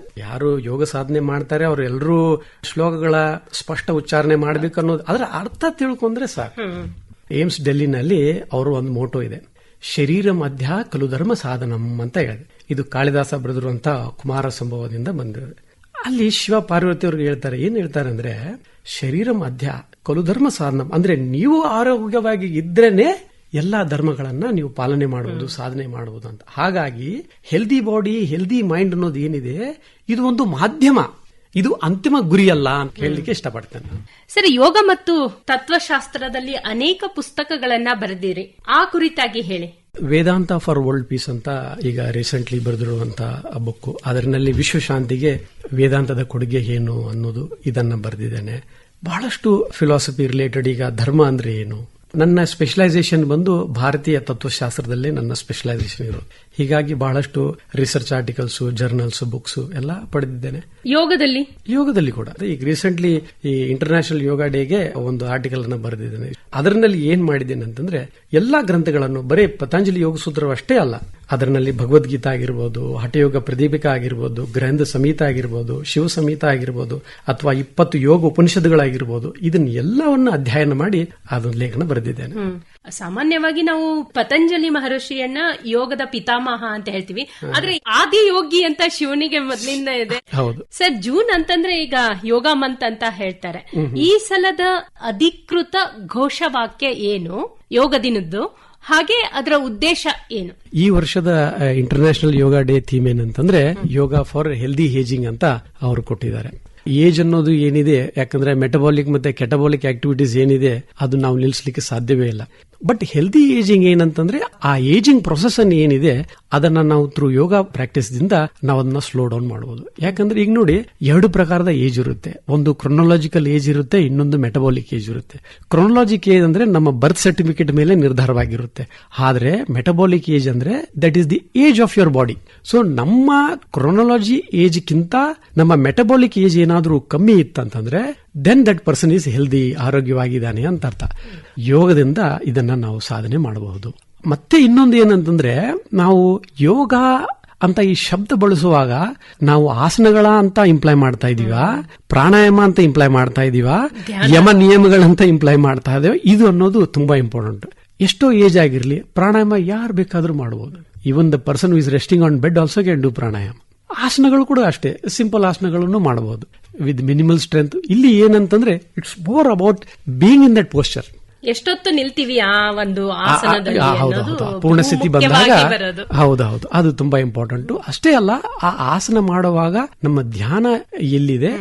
ಯಾರು ಯೋಗ ಸಾಧನೆ ಮಾಡ್ತಾರೆ ಅವರು ಎಲ್ಲರೂ ಶ್ಲೋಕಗಳ ಸ್ಪಷ್ಟ ಉಚ್ಚಾರಣೆ ಮಾಡ್ಬೇಕು ಅನ್ನೋದು, ಅದರ ಅರ್ಥ ತಿಳ್ಕೊಂಡ್ರೆ ಸಾಕು. ಏಮ್ಸ್ ಡೆಲ್ಲಿನಲ್ಲಿ ಅವರು ಒಂದು ಮೋಟೋ ಇದೆ, ಶರೀರ ಮಧ್ಯ ಕಲು ಧರ್ಮ ಸಾಧನಂ ಅಂತ ಹೇಳಿದೆ. ಇದು ಕಾಳಿದಾಸ ಬರೆದಿರುವಂತ ಕುಮಾರ ಸಂಭವದಿಂದ ಬಂದಿದೆ. ಅಲ್ಲಿ ಶಿವ ಪಾರ್ವತಿ ಅವ್ರಿಗೆ ಹೇಳ್ತಾರೆ, ಏನ್ ಹೇಳ್ತಾರೆ ಅಂದ್ರೆ, ಶರೀರ ಮಧ್ಯ ಕಲು ಧರ್ಮ ಸಾಧನಂ ಅಂದ್ರೆ ನೀವು ಆರೋಗ್ಯವಾಗಿ ಇದ್ರೇನೆ ಎಲ್ಲಾ ಧರ್ಮಗಳನ್ನ ನೀವು ಪಾಲನೆ ಮಾಡಬಹುದು, ಸಾಧನೆ ಮಾಡಬಹುದು ಅಂತ. ಹಾಗಾಗಿ ಹೆಲ್ದಿ ಬಾಡಿ, ಹೆಲ್ದಿ ಮೈಂಡ್ ಅನ್ನೋದು ಏನಿದೆ, ಇದು ಒಂದು ಮಾಧ್ಯಮ, ಇದು ಅಂತಿಮ ಗುರಿ ಅಲ್ಲ ಅಂತ ಹೇಳಲಿಕ್ಕೆ ಇಷ್ಟಪಡ್ತೇನೆ. ಸರಿ, ಯೋಗ ಮತ್ತು ತತ್ವಶಾಸ್ತ್ರದಲ್ಲಿ ಅನೇಕ ಪುಸ್ತಕಗಳನ್ನ ಬರೆದಿರಿ, ಆ ಕುರಿತಾಗಿ ಹೇಳಿ. ವೇದಾಂತ ಫಾರ್ ವರ್ಲ್ಡ್ ಪೀಸ್ ಅಂತ ಈಗ ರೀಸೆಂಟ್ಲಿ ಬರೆದಿರುವಂತಹ ಬುಕ್. ಅದರಲ್ಲಿ ವಿಶ್ವಶಾಂತಿಗೆ ವೇದಾಂತದ ಕೊಡುಗೆ ಏನು ಅನ್ನೋದು ಇದನ್ನ ಬರೆದಿದ್ದೇನೆ. ಬಹಳಷ್ಟು ಫಿಲಾಸಫಿ ರಿಲೇಟೆಡ್. ಈಗ ಧರ್ಮ ಅಂದ್ರೆ ಏನು, ನನ್ನ ಸ್ಪೆಷಲೈಸೇಷನ್ ಬಂದು ಭಾರತೀಯ ತತ್ವಶಾಸ್ತ್ರದಲ್ಲೇ ನನ್ನ ಸ್ಪೆಷಲೈಸೇಷನ್ ಇರೋದು. ಹೀಗಾಗಿ ಬಹಳಷ್ಟು ರಿಸರ್ಚ್ ಆರ್ಟಿಕಲ್ಸ್, ಜರ್ನಲ್ಸ್, ಬುಕ್ಸ್ ಎಲ್ಲ ಪಡೆದಿದ್ದೇನೆ. ಯೋಗದಲ್ಲಿ ಕೂಡ ಈಗ ರೀಸೆಂಟ್ಲಿ ಈ ಇಂಟರ್ನ್ಯಾಷನಲ್ ಯೋಗ ಡೇಗೆ ಒಂದು ಆರ್ಟಿಕಲ್ ಅನ್ನ ಬರೆದಿದ್ದೇನೆ. ಅದರಲ್ಲಿ ಏನ್ ಮಾಡಿದ್ದೇನೆ ಅಂತಂದ್ರೆ, ಎಲ್ಲಾ ಗ್ರಂಥಗಳನ್ನು, ಬರೀ ಪತಂಜಲಿ ಯೋಗ ಸೂತ್ರ ಅಷ್ಟೇ ಅಲ್ಲ, ಅದರಲ್ಲಿ ಭಗವದ್ಗೀತಾ ಆಗಿರ್ಬೋದು, ಹಠಯೋಗ ಪ್ರದೀಪಿಕಾ ಆಗಿರ್ಬೋದು, ಗ್ರಂಥ ಸಂಹಿತ ಆಗಿರ್ಬೋದು, ಶಿವ ಸಂಹಿತ ಆಗಿರ್ಬೋದು, ಅಥವಾ 20 ಯೋಗ ಉಪನಿಷತ್ತುಗಳಾಗಿರ್ಬೋದು, ಇದನ್ನ ಎಲ್ಲವನ್ನ ಅಧ್ಯಯನ ಮಾಡಿ ಅದೊಂದು ಲೇಖನ ಬರೆದಿದ್ದೇನೆ. ಸಾಮಾನ್ಯವಾಗಿ ನಾವು ಪತಂಜಲಿ ಮಹರ್ಷಿಯನ್ನ ಯೋಗದ ಪಿತಾಮಹ ಅಂತ ಹೇಳ್ತೀವಿ, ಆದ್ರೆ ಆದಿ ಯೋಗಿ ಅಂತ ಶಿವನಿಗೆ ಮೊದಲಿಂದ ಇದೆ. ಹೌದು ಸರ್, ಜೂನ್ ಅಂತಂದ್ರೆ ಈಗ ಯೋಗ ಮಂತ್ ಅಂತ ಹೇಳ್ತಾರೆ. ಈ ಸಲದ ಅಧಿಕೃತ ಘೋಷವಾಕ್ಯ ಏನು ಯೋಗ ದಿನದ್ದು, ಹಾಗೆ ಅದರ ಉದ್ದೇಶ ಏನು? ಈ ವರ್ಷದ ಇಂಟರ್ನ್ಯಾಷನಲ್ ಯೋಗ ಡೇ ಥೀಮ್ ಏನಂತಂದ್ರೆ, ಯೋಗ ಫಾರ್ ಹೆಲ್ದಿ ಏಜಿಂಗ್ ಅಂತ ಅವರು ಕೊಟ್ಟಿದ್ದಾರೆ. ಏಜ್ ಅನ್ನೋದು ಏನಿದೆ, ಯಾಕಂದ್ರೆ ಮೆಟಬಾಲಿಕ್ ಮತ್ತೆ ಕೆಟಬಾಲಿಕ್ ಆಕ್ಟಿವಿಟೀಸ್ ಏನಿದೆ ಅದು ನಾವು ನಿಲ್ಲಿಸಲಿಕ್ಕೆ ಸಾಧ್ಯವೇ ಇಲ್ಲ. ಬಟ್ ಹೆಲ್ದಿ ಏಜಿಂಗ್ ಏನಂತಂದ್ರೆ, ಆ ಏಜಿಂಗ್ ಪ್ರೊಸೆಸ್ ಅನ್ನು ಏನಿದೆ ಅದನ್ನ ನಾವು ಥ್ರೂ ಯೋಗ ಪ್ರಾಕ್ಟೀಸ್ ದಿಂದ ನಾವು ಅದನ್ನ ಸ್ಲೋ ಡೌನ್ ಮಾಡಬಹುದು. ಯಾಕಂದ್ರೆ ಈಗ ನೋಡಿ, 2 ಪ್ರಕಾರದ ಏಜ್ ಇರುತ್ತೆ. ಒಂದು ಕ್ರೊನಾಲಜಿಕಲ್ ಏಜ್ ಇರುತ್ತೆ, ಇನ್ನೊಂದು ಮೆಟಬಾಲಿಕ್ ಏಜ್ ಇರುತ್ತೆ. ಕ್ರೊನಾಲಜಿಕ್ ಏಜ್ ಅಂದ್ರೆ ನಮ್ಮ ಬರ್ತ್ ಸರ್ಟಿಫಿಕೇಟ್ ಮೇಲೆ ನಿರ್ಧಾರವಾಗಿರುತ್ತೆ. ಆದ್ರೆ ಮೆಟಬಾಲಿಕ್ ಏಜ್ ಅಂದ್ರೆ that is the age of your body. So ನಮ್ಮ ಕ್ರೊನಾಲಜಿ ಏಜ್ ಕಿಂತ ನಮ್ಮ ಮೆಟಬಾಲಿಕ್ ಏಜ್ ಏನಾದ್ರೂ ಕಮ್ಮಿ ಇತ್ತಂತಂದ್ರೆ then that person is healthy, ಆರೋಗ್ಯವಾಗಿದ್ದಾನೆ ಅಂತ ಅರ್ಥ. ಯೋಗದಿಂದ ಇದನ್ನ ನಾವು ಸಾಧನೆ ಮಾಡಬಹುದು. ಮತ್ತೆ ಇನ್ನೊಂದು ಏನಂತಂದ್ರೆ, ನಾವು ಯೋಗ ಅಂತ ಈ ಶಬ್ದ ಬಳಸುವಾಗ ನಾವು ಆಸನಗಳ ಅಂತ ಇಂಪ್ಲೈ ಮಾಡ್ತಾ ಇದೀವ, ಪ್ರಾಣಾಯಾಮ ಅಂತ ಇಂಪ್ಲೈ ಮಾಡ್ತಾ ಇದೀವ, ಯಮ ನಿಯಮಗಳಂತ ಇಂಪ್ಲೈ ಮಾಡ್ತಾ ಇದ್ದೇವೆ. ಇದು ಅನ್ನೋದು ತುಂಬಾ ಇಂಪಾರ್ಟೆಂಟ್. ಎಷ್ಟೋ ಏಜ್ ಆಗಿರ್ಲಿ, ಪ್ರಾಣಾಯಾಮ ಯಾರು ಬೇಕಾದ್ರೂ ಮಾಡಬಹುದು. Even the person who is resting on bed also can do pranayama. ಆಸನಗಳು ಕೂಡ ಅಷ್ಟೇ, ಸಿಂಪಲ್ ಆಸನಗಳನ್ನು ಮಾಡಬಹುದು ವಿತ್ ಮಿನಿಮಲ್ ಸ್ಟ್ರೆಂತ್. ಇಲ್ಲಿ ಏನಂತಂದ್ರೆ, it's more about being in that posture. ಎಷ್ಟೊತ್ತು ನಿಲ್ತೀವಿ ಆ ಒಂದು ಆಸನದಲ್ಲಿ, ಪೂರ್ಣ ಸ್ಥಿತಿ ಬಂದಾಗ. ಹೌದೌದು, ಅದು ತುಂಬಾ ಇಂಪಾರ್ಟೆಂಟ್. ಅಷ್ಟೇ ಅಲ್ಲ, ಆ ಆಸನ ಮಾಡುವಾಗ ನಮ್ಮ ಧ್ಯಾನ ಎಲ್ಲಿದೆ,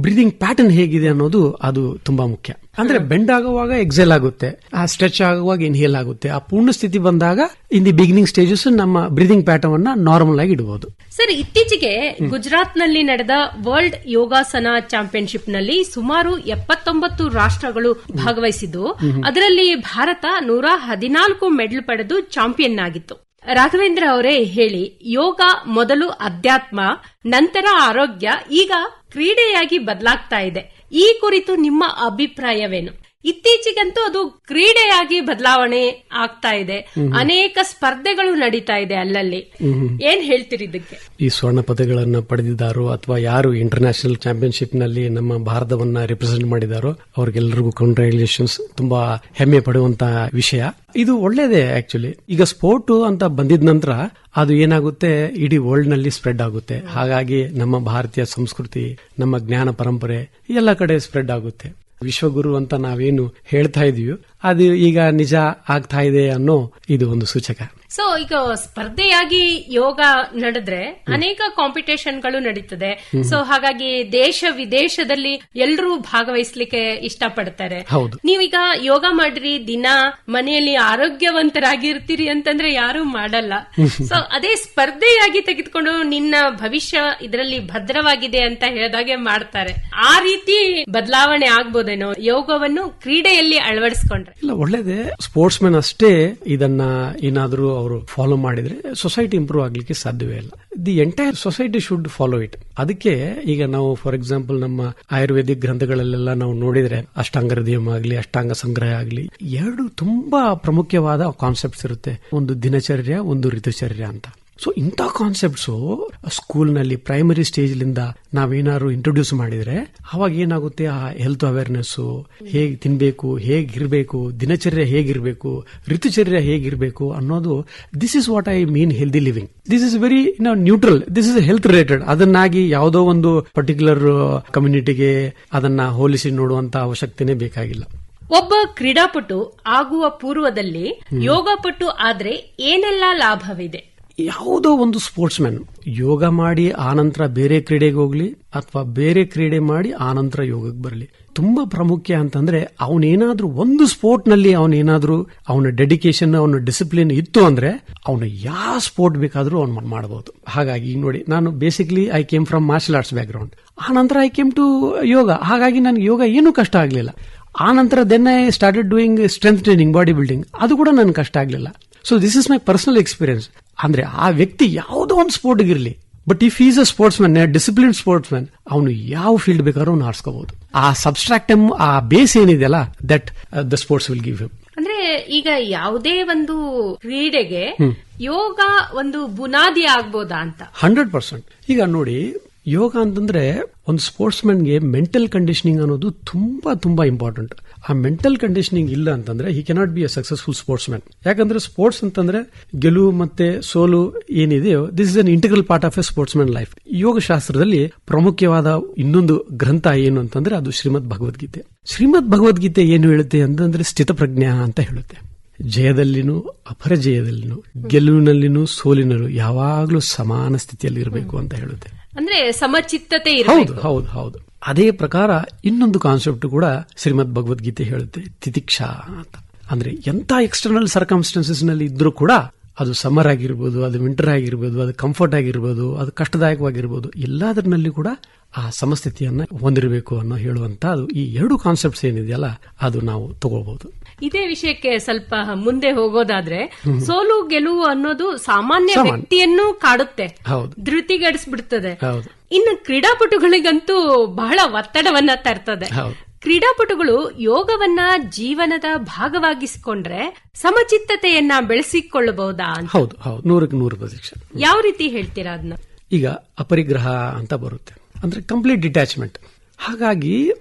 ಬ್ರೀದಿಂಗ್ ಪ್ಯಾಟರ್ನ್ ಹೇಗಿದೆ ಅನ್ನೋದು ಅದು ತುಂಬಾ ಮುಖ್ಯ. ಅಂದ್ರೆ ಬೆಂಡ್ ಆಗುವಾಗ ಎಕ್ಸೆಲ್ ಆಗುತ್ತೆ, ಆ ಸ್ಟ್ರೆಚ್ ಆಗುವಾಗ ಇನ್ಹೇಲ್ ಆಗುತ್ತೆ. ಆ ಪೂರ್ಣ ಸ್ಥಿತಿ ಬಂದಾಗ ಇನ್ ದಿ ಬಿಗಿನಿಂಗ್ ಸ್ಟೇಜಸ್ ನಮ್ಮ ಬ್ರೀದಿಂಗ್ ಪ್ಯಾಟರ್ನ್ ಅನ್ನ ನಾರ್ಮಲ್ ಆಗಿ ಇಡಬಹುದು. ಸರ್, ಇತ್ತೀಚೆಗೆ ಗುಜರಾತ್ ನಲ್ಲಿ ನಡೆದ ವರ್ಲ್ಡ್ ಯೋಗಾಸನ ಚಾಂಪಿಯನ್ಶಿಪ್ ನಲ್ಲಿ ಸುಮಾರು 79 ರಾಷ್ಟ್ರಗಳು ಭಾಗವಹಿಸಿದ್ದು, ಅದರಲ್ಲಿ ಭಾರತ 114 ಮೆಡಲ್ ಪಡೆದು ಚಾಂಪಿಯನ್ ಆಗಿತ್ತು. ರಾಘವೇಂದ್ರ ಅವರೇ ಹೇಳಿ, ಯೋಗ ಮೊದಲು ಅಧ್ಯಾತ್ಮ, ನಂತರ ಆರೋಗ್ಯ, ಈಗ ಕ್ರೀಡೆಯಾಗಿ ಬದಲಾಗ್ತಾ ಇದೆ. ಈ ಕುರಿತು ನಿಮ್ಮ ಅಭಿಪ್ರಾಯವೇನು? ಇತ್ತೀಚೆಗಂತೂ ಅದು ಕ್ರೀಡೆಯಾಗಿ ಬದಲಾವಣೆ ಆಗ್ತಾ ಇದೆ. ಅನೇಕ ಸ್ಪರ್ಧೆಗಳು ನಡೀತಾ ಇದೆ ಅಲ್ಲಲ್ಲಿ. ಏನ್ ಹೇಳ್ತೀರಿ ಇದಕ್ಕೆ? ಈ ಸ್ವರ್ಣ ಪದಕಗಳನ್ನ ಪಡೆದಿದ್ದಾರೋ ಅಥವಾ ಯಾರು ಇಂಟರ್ನ್ಯಾಷನಲ್ ಚಾಂಪಿಯನ್ಶಿಪ್ ನಲ್ಲಿ ನಮ್ಮ ಭಾರತವನ್ನ ರಿಪ್ರೆಸೆಂಟ್ ಮಾಡಿದಾರೋ ಅವ್ರಿಗೆಲ್ಲರಿಗೂ ಕಂಗ್ರಾಚುಲೇಷನ್ಸ್. ತುಂಬಾ ಹೆಮ್ಮೆ ಪಡುವಂತ ವಿಷಯ ಇದು. ಒಳ್ಳೇದೇ ಆಕ್ಚುಲಿ. ಈಗ ಸ್ಪೋರ್ಟ್ ಅಂತ ಬಂದಿದ ನಂತರ ಅದು ಏನಾಗುತ್ತೆ, ಇಡೀ ವರ್ಲ್ಡ್ ನಲ್ಲಿ ಸ್ಪ್ರೆಡ್ ಆಗುತ್ತೆ. ಹಾಗಾಗಿ ನಮ್ಮ ಭಾರತೀಯ ಸಂಸ್ಕೃತಿ, ನಮ್ಮ ಜ್ಞಾನ ಪರಂಪರೆ ಎಲ್ಲ ಕಡೆ ಸ್ಪ್ರೆಡ್ ಆಗುತ್ತೆ. ವಿಶ್ವಗುರು ಅಂತ ನಾವೇನು ಹೇಳ್ತಾ ಇದೀವಿ ಅದು ಈಗ ನಿಜ ಆಗ್ತಾ ಇದೆ ಅನ್ನೋ ಇದು ಒಂದು ಸೂಚಕ. ಸೊ ಈಗ ಸ್ಪರ್ಧೆಯಾಗಿ ಯೋಗ ನಡೆದ್ರೆ ಅನೇಕ ಕಾಂಪಿಟೇಷನ್ಗಳು ನಡೀತದೆ. ಸೊ ಹಾಗಾಗಿ ದೇಶ ವಿದೇಶದಲ್ಲಿ ಎಲ್ಲರೂ ಭಾಗವಹಿಸ್ಲಿಕ್ಕೆ ಇಷ್ಟಪಡ್ತಾರೆ. ನೀವೀಗ ಯೋಗ ಮಾಡ್ರಿ, ದಿನ ಮನೆಯಲ್ಲಿ ಆರೋಗ್ಯವಂತರಾಗಿರ್ತೀರಿ ಅಂತಂದ್ರೆ ಯಾರು ಮಾಡಲ್ಲ. ಸೊ ಅದೇ ಸ್ಪರ್ಧೆಯಾಗಿ ತೆಗೆದುಕೊಂಡು ನಿನ್ನ ಭವಿಷ್ಯ ಇದರಲ್ಲಿ ಭದ್ರವಾಗಿದೆ ಅಂತ ಹೇಳಿದಾಗೆ ಮಾಡ್ತಾರೆ. ಆ ರೀತಿ ಬದಲಾವಣೆ ಆಗ್ಬೋದೇನೋ ಯೋಗವನ್ನು ಕ್ರೀಡೆಯಲ್ಲಿ ಅಳವಡಿಸಿಕೊಂಡ್ರೆ? ಇಲ್ಲ, ಒಳ್ಳೇದೇ. ಸ್ಪೋರ್ಟ್ಸ್ ಮೆನ್ ಅಷ್ಟೇ ಇದನ್ನ ಏನಾದ್ರೂ ಅವರು ಫಾಲೋ ಮಾಡಿದ್ರೆ ಸೊಸೈಟಿ ಇಂಪ್ರೂವ್ ಆಗ್ಲಿಕ್ಕೆ ಸಾಧ್ಯವೇ ಇಲ್ಲ. The entire society should follow it. ಅದಕ್ಕೆ ಈಗ ನಾವು ಫಾರ್ ಎಕ್ಸಾಂಪಲ್ ನಮ್ಮ ಆಯುರ್ವೇದಿಕ್ ಗ್ರಂಥಗಳಲ್ಲೆಲ್ಲ ನಾವು ನೋಡಿದ್ರೆ ಅಷ್ಟಾಂಗ ಹೃದಯಮ ಆಗಲಿ, ಅಷ್ಟಾಂಗ ಸಂಗ್ರಹ ಆಗಲಿ, ಎರಡು ತುಂಬಾ ಪ್ರಮುಖವಾದ ಕಾನ್ಸೆಪ್ಟ್ಸ್ ಇರುತ್ತೆ. ಒಂದು ದಿನಚರ್ಯ, ಒಂದು ಋತುಚರ್ಯ ಅಂತ. ಸೊ ಇಂಥ ಕಾನ್ಸೆಪ್ಟ್ಸ್ ಸ್ಕೂಲ್ನಲ್ಲಿ ಪ್ರೈಮರಿ ಸ್ಟೇಜ್ಲಿಂದ ನಾವೇನಾದ್ರು ಇಂಟ್ರೊಡ್ಯೂಸ್ ಮಾಡಿದ್ರೆ ಅವಾಗ ಏನಾಗುತ್ತೆ, ಆ ಹೆಲ್ತ್ ಅವೇರ್ನೆಸ್, ಹೇಗೆ ತಿನ್ಬೇಕು, ಹೇಗಿರ್ಬೇಕು, ದಿನಚರ್ಯ ಹೇಗಿರ್ಬೇಕು, ಋತುಚರ್ಯ ಹೇಗಿರ್ಬೇಕು ಅನ್ನೋದು, this is what I mean healthy living. This is very neutral, this is health related. ಅದನ್ನಾಗಿ ಯಾವುದೋ ಒಂದು ಪರ್ಟಿಕ್ಯುಲರ್ ಕಮ್ಯುನಿಟಿಗೆ ಅದನ್ನ ಹೋಲಿಸಿ ನೋಡುವಂತ ಅವಶ್ಯಕತೆನೇ ಬೇಕಾಗಿಲ್ಲ. ಒಬ್ಬ ಕ್ರೀಡಾಪಟು ಆಗುವ ಪೂರ್ವದಲ್ಲಿ ಯೋಗಪಟು ಆದ್ರೆ ಏನೆಲ್ಲ ಲಾಭವಿದೆ? ಯಾವುದೋ ಒಂದು ಸ್ಪೋರ್ಟ್ಸ್ ಮ್ಯಾನ್ ಯೋಗ ಮಾಡಿ ಆನಂತರ ಬೇರೆ ಕ್ರೀಡೆಗೆ ಹೋಗ್ಲಿ ಅಥವಾ ಬೇರೆ ಕ್ರೀಡೆ ಮಾಡಿ ಆನಂತರ ಯೋಗಕ್ಕೆ ಬರಲಿ, ತುಂಬಾ ಪ್ರಾಮುಖ್ಯ ಅಂತಂದ್ರೆ ಅವನೇನಾದ್ರೂ ಒಂದು ಸ್ಪೋರ್ಟ್ ನಲ್ಲಿ ಅವನೇನಾದ್ರೂ ಅವನ ಡೆಡಿಕೇಶನ್, ಅವನ ಡಿಸಿಪ್ಲಿನ್ ಇತ್ತು ಅಂದ್ರೆ ಅವನು ಯಾವ ಸ್ಪೋರ್ಟ್ ಬೇಕಾದ್ರೂ ಅವ್ನು ಮಾಡಬಹುದು. ಹಾಗಾಗಿ ನೋಡಿ, ನಾನು basically I came from martial arts background. ಆನಂತರ ಐ ಕೇಮ್ ಟು ಯೋಗ. ಹಾಗಾಗಿ ನನಗೆ ಯೋಗ ಏನೂ ಕಷ್ಟ ಆಗ್ಲಿಲ್ಲ. ಆನಂತರ then I started doing strength training, body building. ಅದು ಕೂಡ ನನಗೆ ಕಷ್ಟ ಆಗ್ಲಿಲ್ಲ. So this is my personal experience. ಅಂದ್ರೆ ಆ ವ್ಯಕ್ತಿ ಯಾವುದೋ ಒಂದು ಸ್ಪೋರ್ಟ್ ಇರಲಿ, but if is a sportsman, discipline sportsman, ಅವನು ಯಾವ ಫೀಲ್ಡ್ ಬೇಕಾದ್ರೂ ಅವ್ನು ಆರಿಸ್ಕೋಬಹುದು. ಆ ಸಬ್ಸ್ಟ್ರಾಕ್ಟಮ್, ಆ ಬೇಸ್ ಏನಿದೆಯಲ್ಲ, that the sports will give him. ಅಂದ್ರೆ ಈಗ ಯಾವುದೇ ಒಂದು ಕ್ರೀಡೆಗೆ ಯೋಗ ಒಂದು ಬುನಾದಿ ಆಗ್ಬೋದಾ ಅಂತ? 100%. ಈಗ ನೋಡಿ, ಯೋಗ ಅಂತಂದ್ರೆ ಒಂದು ಸ್ಪೋರ್ಟ್ಸ್ ಮ್ಯಾನ್ಗೆ ಮೆಂಟಲ್ ಕಂಡೀಷನಿಂಗ್ ಅನ್ನೋದು ತುಂಬಾ ತುಂಬಾ ಇಂಪಾರ್ಟೆಂಟ್. ಆ ಮೆಂಟಲ್ ಕಂಡೀಷನಿಂಗ್ ಇಲ್ಲ ಅಂತಂದ್ರೆ he cannot be a successful sportsman. ಯಾಕಂದ್ರೆ ಸ್ಪೋರ್ಟ್ಸ್ ಅಂತಂದ್ರೆ ಗೆಲುವು ಮತ್ತೆ ಸೋಲು ಏನಿದೆಯೋ, this is an integral part of a sportsman life. Yoga ಶಾಸ್ತ್ರದಲ್ಲಿ ಪ್ರಮುಖವಾದ ಇನ್ನೊಂದು ಗ್ರಂಥ ಏನು ಅಂತಂದ್ರೆ ಅದು ಶ್ರೀಮದ್ ಭಗವದ್ಗೀತೆ. ಶ್ರೀಮದ್ ಭಗವದ್ಗೀತೆ ಏನು ಹೇಳುತ್ತೆ ಅಂತಂದ್ರೆ ಸ್ಥಿತಪ್ರಜ್ಞಾ ಅಂತ ಹೇಳುತ್ತೆ. ಜಯದಲ್ಲಿನೂ ಅಪರಜಯದಲ್ಲಿನೂ, ಗೆಲುವಿನಲ್ಲಿನೂ ಸೋಲಿನಲ್ಲೂ ಯಾವಾಗಲೂ ಸಮಾನ ಸ್ಥಿತಿಯಲ್ಲಿ ಇರಬೇಕು ಅಂತ ಹೇಳುತ್ತೆ. ಅಂದ್ರೆ ಸಮಚಿತ್ತತೆ. ಹೌದು ಹೌದು ಹೌದು. ಅದೇ ಪ್ರಕಾರ ಇನ್ನೊಂದು ಕಾನ್ಸೆಪ್ಟ್ ಕೂಡ ಶ್ರೀಮದ್ ಭಗವದ್ಗೀತೆ ಹೇಳುತ್ತೆ, ತಿತಿಕ್ಷಾ ಅಂತ. ಅಂದ್ರೆ ಎಂತ ಎಕ್ಸ್ಟರ್ನಲ್ ಸರ್ಕಮ್ಸ್ಟೆನ್ಸಸ್ ನಲ್ಲಿ ಇದ್ರೂ ಕೂಡ, ಅದು ಸಮ್ಮರ್ ಆಗಿರ್ಬೋದು, ಅದು ವಿಂಟರ್ ಆಗಿರ್ಬೋದು, ಅದು ಕಂಫರ್ಟ್ ಆಗಿರ್ಬೋದು, ಅದು ಕಷ್ಟದಾಯಕವಾಗಿರ್ಬೋದು, ಎಲ್ಲದರಲ್ಲಿ ಕೂಡ ಆ ಸಮಸ್ಥಿತಿಯನ್ನ ಹೊಂದಿರಬೇಕು ಅನ್ನೋ ಹೇಳುವಂತ ಈ ಎರಡು ಕಾನ್ಸೆಪ್ಟ್ಸ್ ಏನಿದೆಯಲ್ಲ, ಅದು ನಾವು ತಗೋಬಹುದು. ಇದೇ ವಿಷಯಕ್ಕೆ ಸ್ವಲ್ಪ ಮುಂದೆ ಹೋಗೋದಾದ್ರೆ, ಸೋಲು ಗೆಲುವು ಅನ್ನೋದು ಸಾಮಾನ್ಯ ವ್ಯಕ್ತಿಯನ್ನು ಕಾಡುತ್ತೆ, ಧೃತಿಗಡಿಸ್ಬಿಡ್ತದೆ. ಇನ್ನು ಕ್ರೀಡಾಪಟುಗಳಿಗಂತೂ ಬಹಳ ಒತ್ತಡವನ್ನ ತರ್ತದೆ. ಕ್ರೀಡಾಪಟುಗಳು ಯೋಗವನ್ನ ಜೀವನದ ಭಾಗವಾಗಿಸಿಕೊಂಡ್ರೆ ಸಮಚಿತ್ತತೆಯನ್ನ ಬೆಳೆಸಿಕೊಳ್ಳಬಹುದಾ? ಹೌದು ಹೌದು, 100% ಯಾವ ರೀತಿ ಹೇಳ್ತೀರಾ ಅದನ್ನ? ಈಗ ಅಪರಿಗ್ರಹ ಅಂತ ಬರುತ್ತೆ, ಅಂದ್ರೆ ಕಂಪ್ಲೀಟ್ ಡಿಟ್ಯಾಚ್ಮೆಂಟ್. ಹಾಗಾಗಿ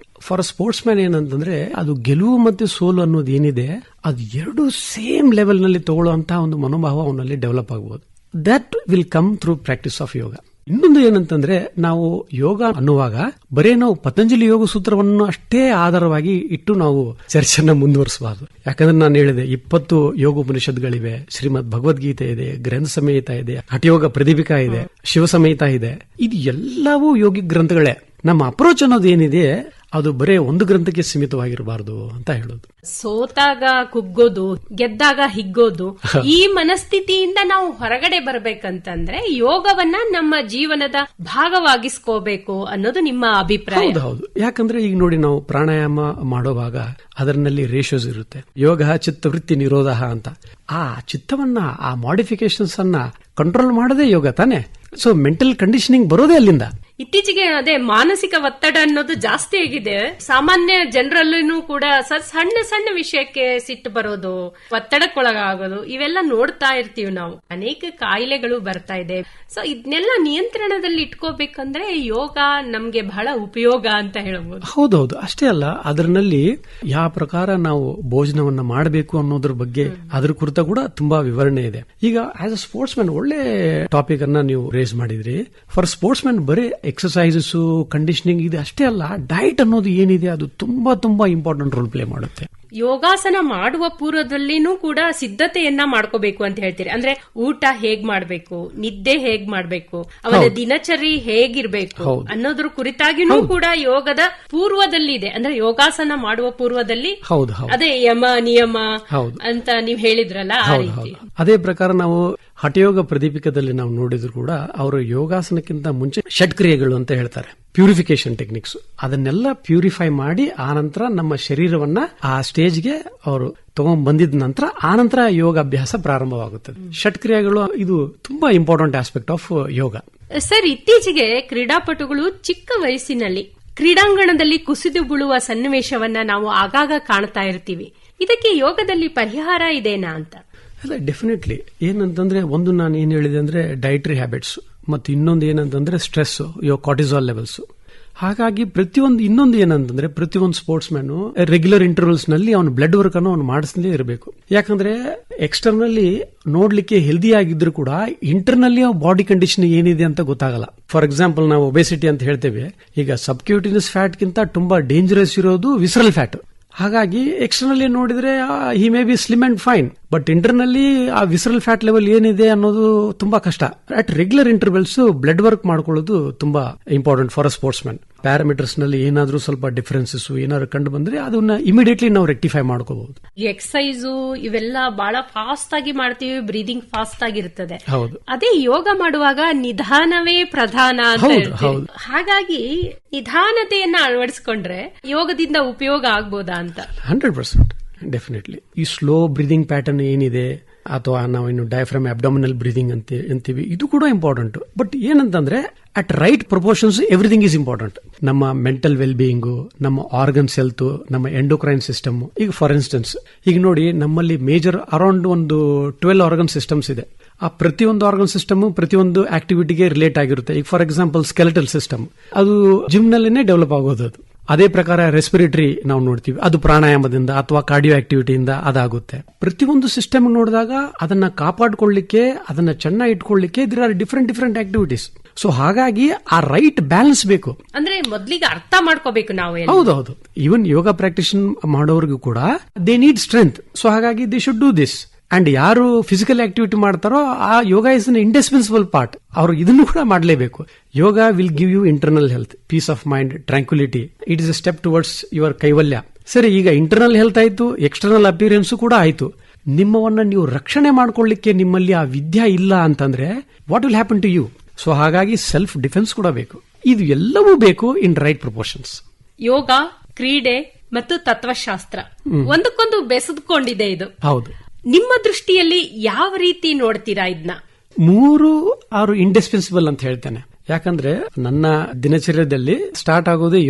ಫಾರ್ ಅ ಸ್ಪೋರ್ಟ್ಸ್ ಮ್ಯಾನ್ ಏನಂತಂದ್ರೆ, ಅದು ಗೆಲುವು ಮತ್ತೆ ಸೋಲು ಅನ್ನೋದು ಏನಿದೆ, ಅದು ಎರಡು ಸೇಮ್ ಲೆವೆಲ್ ನಲ್ಲಿ ತಗೊಳ್ಳುವಂತಹ ಒಂದು ಮನೋಭಾವ ಅವನಲ್ಲಿ ಡೆವಲಪ್ ಆಗಬಹುದು. That will come through practice of yoga. ಇನ್ನೊಂದು ಏನಂತಂದ್ರೆ, ನಾವು ಯೋಗ ಅನ್ನುವಾಗ ಬರೇ ನಾವು ಪತಂಜಲಿ ಯೋಗ ಸೂತ್ರವನ್ನು ಅಷ್ಟೇ ಆಧಾರವಾಗಿ ಇಟ್ಟು ನಾವು ಚರ್ಚೆನ ಮುಂದುವರಿಸಬಾರದು. ಯಾಕಂದ್ರೆ ನಾನು ಹೇಳಿದೆ 20 ಯೋಗೋಪನಿಷತ್ಗಳಿವೆ, ಶ್ರೀಮದ್ ಭಗವದ್ಗೀತೆ ಇದೆ, ಗ್ರಂಥ ಸಮೇತ ಇದೆ, ಹಠಯೋಗ ಪ್ರದೀಪಿಕಾ ಇದೆ, ಶಿವ ಸಮೇತ ಇದೆ. ಇದು ಎಲ್ಲವೂ ಯೋಗಿಕ್ ಗ್ರಂಥಗಳೇ. ನಮ್ಮ ಅಪ್ರೋಚ್ ಅನ್ನೋದು ಏನಿದೆ ಅದು ಬರೇ ಒಂದು ಗ್ರಂಥಕ್ಕೆ ಸೀಮಿತವಾಗಿರಬಾರದು ಅಂತ ಹೇಳೋದು. ಸೋತಾಗ ಕುಗ್ಗೋದು, ಗೆದ್ದಾಗ ಹಿಗ್ಗೋದು, ಈ ಮನಸ್ಥಿತಿಯಿಂದ ನಾವು ಹೊರಗಡೆ ಬರ್ಬೇಕಂತಂದ್ರೆ ಯೋಗವನ್ನ ನಮ್ಮ ಜೀವನದ ಭಾಗವಾಗಿಸ್ಕೋಬೇಕು ಅನ್ನೋದು ನಿಮ್ಮ ಅಭಿಪ್ರಾಯ? ಹೌದು. ಯಾಕಂದ್ರೆ ಈಗ ನೋಡಿ, ನಾವು ಪ್ರಾಣಾಯಾಮ ಮಾಡುವಾಗ ಅದರಲ್ಲಿ ರೇಷಿಯೋಸ್ ಇರುತ್ತೆ. ಯೋಗ ಚಿತ್ತವೃತ್ತಿ ನಿರೋಧ ಅಂತ. ಆ ಚಿತ್ತವನ್ನ, ಆ ಮಾಡಿಫಿಕೇಶನ್ಸ್ ಅನ್ನ ಕಂಟ್ರೋಲ್ ಮಾಡೋದೇ ಯೋಗ ತಾನೆ. ಸೊ ಮೆಂಟಲ್ ಕಂಡೀಷನಿಂಗ್ ಬರೋದೇ ಅಲ್ಲಿಂದ. ಇತ್ತೀಚೆಗೆ ಅದೇ ಮಾನಸಿಕ ಒತ್ತಡ ಅನ್ನೋದು ಜಾಸ್ತಿ ಆಗಿದೆ. ಸಾಮಾನ್ಯ ಜನರಲ್ಲೂ ಕೂಡ ಸಣ್ಣ ಸಣ್ಣ ವಿಷಯಕ್ಕೆ ಸಿಟ್ಟು ಬರೋದು, ಒತ್ತಡಕ್ಕೊಳಗಾಗೋದು, ಇವೆಲ್ಲ ನೋಡ್ತಾ ಇರ್ತೀವಿ ನಾವು. ಅನೇಕ ಕಾಯಿಲೆಗಳು ಬರ್ತಾ ಇದೆ. ಸೊ ಇದನ್ನೆಲ್ಲ ನಿಯಂತ್ರಣದಲ್ಲಿ ಇಟ್ಕೋಬೇಕಂದ್ರೆ ಯೋಗ ನಮ್ಗೆ ಬಹಳ ಉಪಯೋಗ ಅಂತ ಹೇಳಬಹುದು. ಹೌದೌದು. ಅಷ್ಟೇ ಅಲ್ಲ, ಅದರಲ್ಲಿ ಯಾವ ಪ್ರಕಾರ ನಾವು ಭೋಜನವನ್ನ ಮಾಡಬೇಕು ಅನ್ನೋದ್ರ ಬಗ್ಗೆ ಅದ್ರ ಕುರಿತ ಕೂಡ ತುಂಬಾ ವಿವರಣೆ ಇದೆ. ಈಗ ಆಸ್ ಅ ಸ್ಪೋರ್ಟ್ಸ್ ಮ್ಯಾನ್ ಒಳ್ಳೆ ಟಾಪಿಕ್ ಅನ್ನ ನೀವು ರೇಸ್ ಮಾಡಿದ್ರಿ. ಫಾರ್ ಸ್ಪೋರ್ಟ್ಸ್ ಮ್ಯಾನ್ ಬರೀ ಎಕ್ಸರ್ಸೈಸಸ್, ಕಂಡೀಷನಿಂಗ್ ಇದು ಅಷ್ಟೇ ಅಲ್ಲ, ಡಯಟ್ ಅನ್ನೋದು ಏನಿದೆ ಅದು ತುಂಬಾ ತುಂಬಾ ಇಂಪಾರ್ಟೆಂಟ್ ರೋಲ್ ಪ್ಲೇ ಮಾಡುತ್ತೆ. ಯೋಗಾಸನ ಮಾಡುವ ಪೂರ್ವದಲ್ಲಿನೂ ಕೂಡ ಸಿದ್ಧತೆಯನ್ನ ಮಾಡ್ಕೋಬೇಕು ಅಂತ ಹೇಳ್ತೀರಿ. ಅಂದ್ರೆ ಊಟ ಹೇಗ್ ಮಾಡ್ಬೇಕು, ನಿದ್ದೆ ಹೇಗ್ ಮಾಡ್ಬೇಕು, ಅವನ ದಿನಚರಿ ಹೇಗಿರ್ಬೇಕು ಅನ್ನೋದ್ರ ಕುರಿತಾಗಿನೂ ಕೂಡ ಯೋಗದ ಪೂರ್ವದಲ್ಲಿದೆ. ಅಂದ್ರೆ ಯೋಗಾಸನ ಮಾಡುವ ಪೂರ್ವದಲ್ಲಿ ಅದೇ ಯಮ ನಿಯಮ ಅಂತ ನೀವ್ ಹೇಳಿದ್ರಲ್ಲ, ಆ ರೀತಿ. ಅದೇ ಪ್ರಕಾರ ನಾವು ಹಠಯೋಗ ಪ್ರದೀಪಿಕದಲ್ಲಿ ನಾವು ನೋಡಿದ್ರು ಕೂಡ ಅವರು ಯೋಗಾಸನಕ್ಕಿಂತ ಮುಂಚೆ ಷಟ್ಕ್ರಿಯೆಗಳು ಅಂತ ಹೇಳ್ತಾರೆ, ಪ್ಯೂರಿಫಿಕೇಶನ್ ಟೆಕ್ನಿಕ್ಸ್. ಅದನ್ನೆಲ್ಲ ಪ್ಯೂರಿಫೈ ಮಾಡಿ ಆನಂತರ ನಮ್ಮ ಶರೀರವನ್ನ ಆ ಸ್ಟೇಜ್ಗೆ ಅವರು ತಗೊಂಡ್ ಬಂದಿದ ನಂತರ ಆನಂತರ ಯೋಗ ಅಭ್ಯಾಸ ಪ್ರಾರಂಭವಾಗುತ್ತದೆ. ಷಟ್ಕ್ರಿಯೆಗಳು ಇದು ತುಂಬಾ important aspect of yoga. Sir, ಇತ್ತೀಚೆಗೆ ಕ್ರೀಡಾಪಟುಗಳು ಚಿಕ್ಕ ವಯಸ್ಸಿನಲ್ಲಿ ಕ್ರೀಡಾಂಗಣದಲ್ಲಿ ಕುಸಿದು ಬೀಳುವ ಸನ್ನಿವೇಶವನ್ನ ನಾವು ಆಗಾಗ ಕಾಣ್ತಾ ಇರ್ತೀವಿ. ಇದಕ್ಕೆ ಯೋಗದಲ್ಲಿ ಪರಿಹಾರ ಇದೆನಾ ಅಂತ? ಅಲ್ಲ, ಡೆಫಿನೆಟ್ಲಿ. ಏನಂತಂದ್ರೆ, ಒಂದು ನಾನು ಏನ್ ಹೇಳಿದೆ ಅಂದ್ರೆ ಡೈಟರಿ ಹ್ಯಾಬಿಟ್ಸ್, ಮತ್ತು ಇನ್ನೊಂದು ಏನಂತಂದ್ರೆ ಸ್ಟ್ರೆಸ್, ಕಾರ್ಟಿಸಾಲ್ ಲೆವೆಲ್ಸ್. ಹಾಗಾಗಿ ಇನ್ನೊಂದು ಏನಂತಂದ್ರೆ ಪ್ರತಿಯೊಂದು ಸ್ಪೋರ್ಟ್ಸ್ ಮ್ಯಾನು ರೆಗ್ಯುಲರ್ ಇಂಟರ್ವಲ್ಸ್ ನಲ್ಲಿ ಅವನು ಬ್ಲಡ್ ವರ್ಕ್ ಅನ್ನು ಅವನು ಮಾಡಿಸಲೇ ಇರಬೇಕು. ಯಾಕಂದ್ರೆ ಎಕ್ಸ್ಟರ್ನಲ್ಲಿ ನೋಡ್ಲಿಕ್ಕೆ ಹೆಲ್ದಿ ಆಗಿದ್ರು ಕೂಡ ಇಂಟರ್ನಲ್ಲಿ ಬಾಡಿ ಕಂಡೀಷನ್ ಏನಿದೆ ಅಂತ ಗೊತ್ತಾಗಲ್ಲ. ಫಾರ್ ಎಕ್ಸಾಂಪಲ್, ನಾವು ಒಬೆಸಿಟಿ ಅಂತ ಹೇಳ್ತೇವೆ. ಈಗ ಸಬ್ಕ್ಯೂಟಿನಸ್ ಫ್ಯಾಟ್ ಗಿಂತ ತುಂಬಾ ಡೇಂಜರಸ್ ಇರೋದು ವಿಸರಲ್ ಫ್ಯಾಟ್. ಹಾಗಾಗಿ ಎಕ್ಸ್ಟರ್ನಲ್ಲಿ ನೋಡಿದ್ರೆ he may be slim and fine, but internally ಆ ವಿಸರಲ್ ಫ್ಯಾಟ್ ಲೆವೆಲ್ ಏನಿದೆ ಅನ್ನೋದು ತುಂಬಾ ಕಷ್ಟ. At regular intervals blood work ಮಾಡ್ಕೊಳ್ಳೋದು ತುಂಬಾ important for a sportsman. Parameters ನಲ್ಲಿ ಏನಾದ್ರೂ ಸ್ವಲ್ಪ ಡಿಫರೆನ್ಸಸ್ ಏನಾದ್ರು ಕಂಡು ಬಂದ್ರೆ ಅದನ್ನ ಇಮಿಡಿಯೇಟ್ಲಿ ನಾವು ರೆಕ್ಟಿಫೈ ಮಾಡ್ಕೋಬಹುದು. ಎಕ್ಸಸೈಸ್ ಇವೆಲ್ಲ ಬಹಳ ಫಾಸ್ಟ್ ಆಗಿ ಮಾಡ್ತೀವಿ, ಬ್ರೀದಿಂಗ್ ಫಾಸ್ಟ್ ಆಗಿರ್ತದೆ. ಹೌದು. ಅದೇ ಯೋಗ ಮಾಡುವಾಗ ನಿಧಾನವೇ ಪ್ರಧಾನ ಅಂತ ಹೇಳ್ತೀವಿ. ಹಾಗಾಗಿ ನಿಧಾನತೆಯನ್ನ ಅಳವಡಿಸಿಕೊಂಡ್ರೆ ಯೋಗದಿಂದ ಉಪಯೋಗ ಆಗ್ಬೋದಾ ಅಂತ? 100% ಡೆಫಿನೆಟ್ಲಿ. ಈ ಸ್ಲೋ ಬ್ರೀದಿಂಗ್ ಪ್ಯಾಟರ್ನ್ ಏನಿದೆ, ಅಥವಾ ನಾವೇನು ಡಯಾಫ್ರಮ್ ಅಬ್ಡಾಮಿನಲ್ ಬ್ರೀದಿಂಗ್ ಅಂತೀವಿ, ಇದು ಕೂಡ ಇಂಪಾರ್ಟೆಂಟ್. ಬಟ್ ಏನಂತಂದ್ರೆ at right proportions everything is important. ನಮ್ಮ ಮೆಂಟಲ್ ವೆಲ್ ಬೀಯಿಂಗು, ನಮ್ಮ ಆರ್ಗನ್ಸ್ ಹೆಲ್ತ್, ನಮ್ಮ ಎಂಡೋಕ್ರೈನ್ ಸಿಸ್ಟಮ್. ಈಗ ಫಾರ್ ಇನ್ಸ್ಟೆನ್ಸ್ ಈಗ ನೋಡಿ, ನಮ್ಮಲ್ಲಿ ಮೇಜರ್ ಅರೌಂಡ್ ಒಂದು 12 ಆರ್ಗನ್ ಸಿಸ್ಟಮ್ಸ್ ಇದೆ. ಆ ಪ್ರತಿಯೊಂದು ಆರ್ಗನ್ ಸಿಸ್ಟಮ್ ಪ್ರತಿಯೊಂದು ಆಕ್ಟಿವಿಟಿಗೆ ರಿಲೇಟ್ ಆಗಿರುತ್ತೆ. ಈಗ ಫಾರ್ ಎಕ್ಸಾಂಪಲ್ ಸ್ಕೆಲೆಟಲ್ ಸಿಸ್ಟಮ್, ಅದು ಜಿಮ್ ನಲ್ಲಿನೇ ಡೆವಲಪ್ ಆಗೋದು. ಅದು ಅದೇ ಪ್ರಕಾರ ರೆಸ್ಪಿರೇಟರಿ ನಾವು ನೋಡ್ತೀವಿ, ಅದು ಪ್ರಾಣಾಯಾಮದಿಂದ ಅಥವಾ ಕಾರ್ಡಿಯೋ ಆಕ್ಟಿವಿಟಿಯಿಂದ ಅದಾಗುತ್ತೆ. ಪ್ರತಿಯೊಂದು ಸಿಸ್ಟಮ್ ನೋಡಿದಾಗ ಅದನ್ನ ಕಾಪಾಡಿಕೊಳ್ಳಿಕ್ಕೆ, ಅದನ್ನ ಚೆನ್ನಾಗಿ ಇಟ್ಕೊಳ್ಳಿಕ್ಕೆ there are different activities. So ಹಾಗಾಗಿ ಆ ರೈಟ್ ಬ್ಯಾಲೆನ್ಸ್ ಬೇಕು. ಅಂದ್ರೆ ಮೊದಲಿಗೆ ಅರ್ಥ ಮಾಡ್ಕೋಬೇಕು ನಾವು. ಹೌದೌದು. ಈವನ್ ಯೋಗ ಪ್ರಾಕ್ಟೀಸ್ ಮಾಡೋರಿಗೂ ಕೂಡ ದೇ ನೀಡ್ ಸ್ಟ್ರೆಂತ್. ಸೊ ಹಾಗಾಗಿ they should do this. And ಯಾರು ಫಿಸಿಕಲ್ ಆಕ್ಟಿವಿಟಿ ಮಾಡ್ತಾರೋ ಆ yoga is an indispensable part. ಅವರು ಇದನ್ನು ಕೂಡ ಮಾಡಲೇಬೇಕು. Yoga will give you internal health, peace of mind, tranquility. It is a step towards your ಕೈವಲ್ಯ. ಸರಿ, ಈಗ ಇಂಟರ್ನಲ್ ಹೆಲ್ತ್ ಆಯ್ತು, ಎಕ್ಸ್ಟರ್ನಲ್ ಅಪಿಯರೆನ್ಸ್ ಕೂಡ ಆಯ್ತು. ನಿಮ್ಮವನ್ನ ನೀವು ರಕ್ಷಣೆ ಮಾಡ್ಕೊಳ್ಳಿಕ್ಕೆ ನಿಮ್ಮಲ್ಲಿ ಆ ವಿದ್ಯೆ ಇಲ್ಲ ಅಂತಂದ್ರೆ what will happen to you? So ಹಾಗಾಗಿ ಸೆಲ್ಫ್ ಡಿಫೆನ್ಸ್ ಕೂಡ ಬೇಕು. ಇದು ಎಲ್ಲವೂ ಬೇಕು ಇನ್ ರೈಟ್ ಪ್ರಪೋರ್ಷನ್ಸ್. ಯೋಗ, ಕ್ರೀಡೆ ಮತ್ತು ತತ್ವಶಾಸ್ತ್ರ ಒಂದಕ್ಕೊಂದು ಬೆಸೆದುಕೊಂಡಿದೆ. ಇದು ಹೌದು. ನಿಮ್ಮ ದೃಷ್ಟಿಯಲ್ಲಿ ಯಾವ ರೀತಿ ನೋಡ್ತೀರಾ ಇದನ್ನ? 3 ಇಂಡಿಸ್ಪೆನ್ಸಿಬಲ್ ಅಂತ ಹೇಳ್ತೇನೆ. ಯಾಕಂದ್ರೆ ನನ್ನ ದಿನಚರ್ಯದಲ್ಲಿ ಸ್ಟಾರ್ಟ್ ಆಗೋದೇ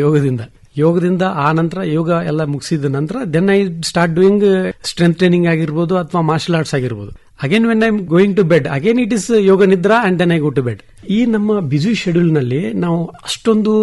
ಯೋಗದಿಂದ ಆ ನಂತರ ಯೋಗ ಎಲ್ಲ ಮುಗಿಸಿದ ನಂತರ then I start doing strength training ಆಗಿರ್ಬೋದು ಅಥವಾ ಮಾರ್ಷಲ್ ಆರ್ಟ್ಸ್ ಆಗಿರ್ಬೋದು. Again when I am going to bed, again it is yoga nidra and then I go to bed. ಈ ನಮ್ಮ ಬ್ಯುಸಿ ಶೆಡ್ಯೂಲ್ ನಲ್ಲಿ ನಾವು ಅಷ್ಟೊಂದು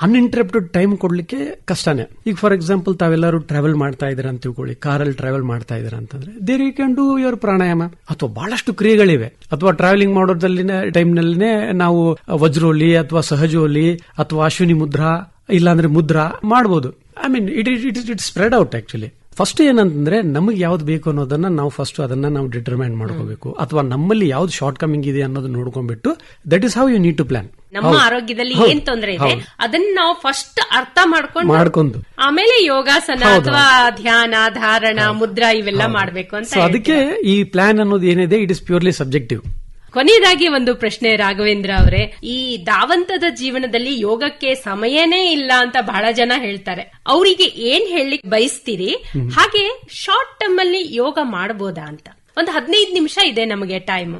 ಅನ್ಇಂಟರಪ್ಟೆಡ್ ಟೈಮ್ ಕೊಡ್ಲಿಕ್ಕೆ ಕಷ್ಟನೇ. ಈಗ ಫಾರ್ ಎಕ್ಸಾಂಪಲ್ ತಾವೆಲ್ಲರೂ ಟ್ರಾವೆಲ್ ಮಾಡ್ತಾ ಇದ್ದೀರಾ ಅಂತ ತಿಳ್ಕೊಳ್ಳಿ, ಕಾರಲ್ಲಿ ಟ್ರಾವೆಲ್ ಮಾಡ್ತಾ ಇದ್ದೀರಾ ಅಂತಂದ್ರೆ there you can do your pranayama, ಅಥವಾ ಬಹಳಷ್ಟು ಕ್ರಿಯೆಗಳಿವೆ. ಅಥವಾ ಟ್ರಾವೆಲಿಂಗ್ ಮಾಡೋದ್ರಲ್ಲಿ ಟೈಮ್ ನಲ್ಲಿನೇ ನಾವು ವಜ್ರೋಲಿ ಅಥವಾ ಸಹಜೋಲಿ ಅಥವಾ ಅಶ್ವಿನಿ ಮುದ್ರಾ ಇಲ್ಲಾಂದ್ರೆ ಮುದ್ರಾ ಮಾಡಬಹುದು. I mean it spread out actually. First ಏನಂತಂದ್ರೆ ನಮಗೆ ಯಾವ್ದು ಬೇಕು ಅನ್ನೋದನ್ನ ನಾವು ಫಸ್ಟ್ ಅದನ್ನ ನಾವು ಡಿಟರ್ಮೈನ್ ಮಾಡ್ಕೋಬೇಕು, ಅಥವಾ ನಮ್ಮಲ್ಲಿ ಯಾವ್ದು ಶಾರ್ಟ್ ಕಮಿಂಗ್ ಇದೆ ಅನ್ನೋದನ್ನ ನೋಡ್ಕೊಂಡ್ಬಿಟ್ಟು that is how you need to plan. ನಮ್ಮ ಆರೋಗ್ಯದಲ್ಲಿ ಏನ್ ತೊಂದರೆ ಇದೆ ಅದನ್ನ ನಾವು ಫಸ್ಟ್ ಅರ್ಥ ಮಾಡ್ಕೊಂಡು ಆಮೇಲೆ ಯೋಗಾಸನ ಅಥವಾ ಧ್ಯಾನ, ಧಾರಣ, ಮುದ್ರಾ ಇವೆಲ್ಲ ಮಾಡ್ಬೇಕು ಅಂತ. ಅದಕ್ಕೆ ಈ ಪ್ಲಾನ್ ಅನ್ನೋದು ಏನಿದೆ ಇಟ್ ಇಸ್ ಪ್ಯೂರ್ಲಿ ಸಬ್ಜೆಕ್ಟಿವ್. ಕೊನೆಯದಾಗಿ ಒಂದು ಪ್ರಶ್ನೆ ರಾಘವೇಂದ್ರ ಅವರೇ, ಈ ಧಾವಂತದ ಜೀವನದಲ್ಲಿ ಯೋಗಕ್ಕೆ ಸಮಯನೇ ಇಲ್ಲ ಅಂತ ಬಹಳ ಜನ ಹೇಳ್ತಾರೆ. ಅವರಿಗೆ ಏನ್ ಹೇಳಲಿಕ್ಕೆ ಬಯಸ್ತೀರಿ? ಹಾಗೆ ಶಾರ್ಟ್ ಟರ್ಮ್ ಅಲ್ಲಿ ಯೋಗ ಮಾಡಬಹುದಾ ಅಂತ? ಒಂದು 15 ನಿಮಿಷ ಇದೆ ನಮಗೆ ಟೈಮ್,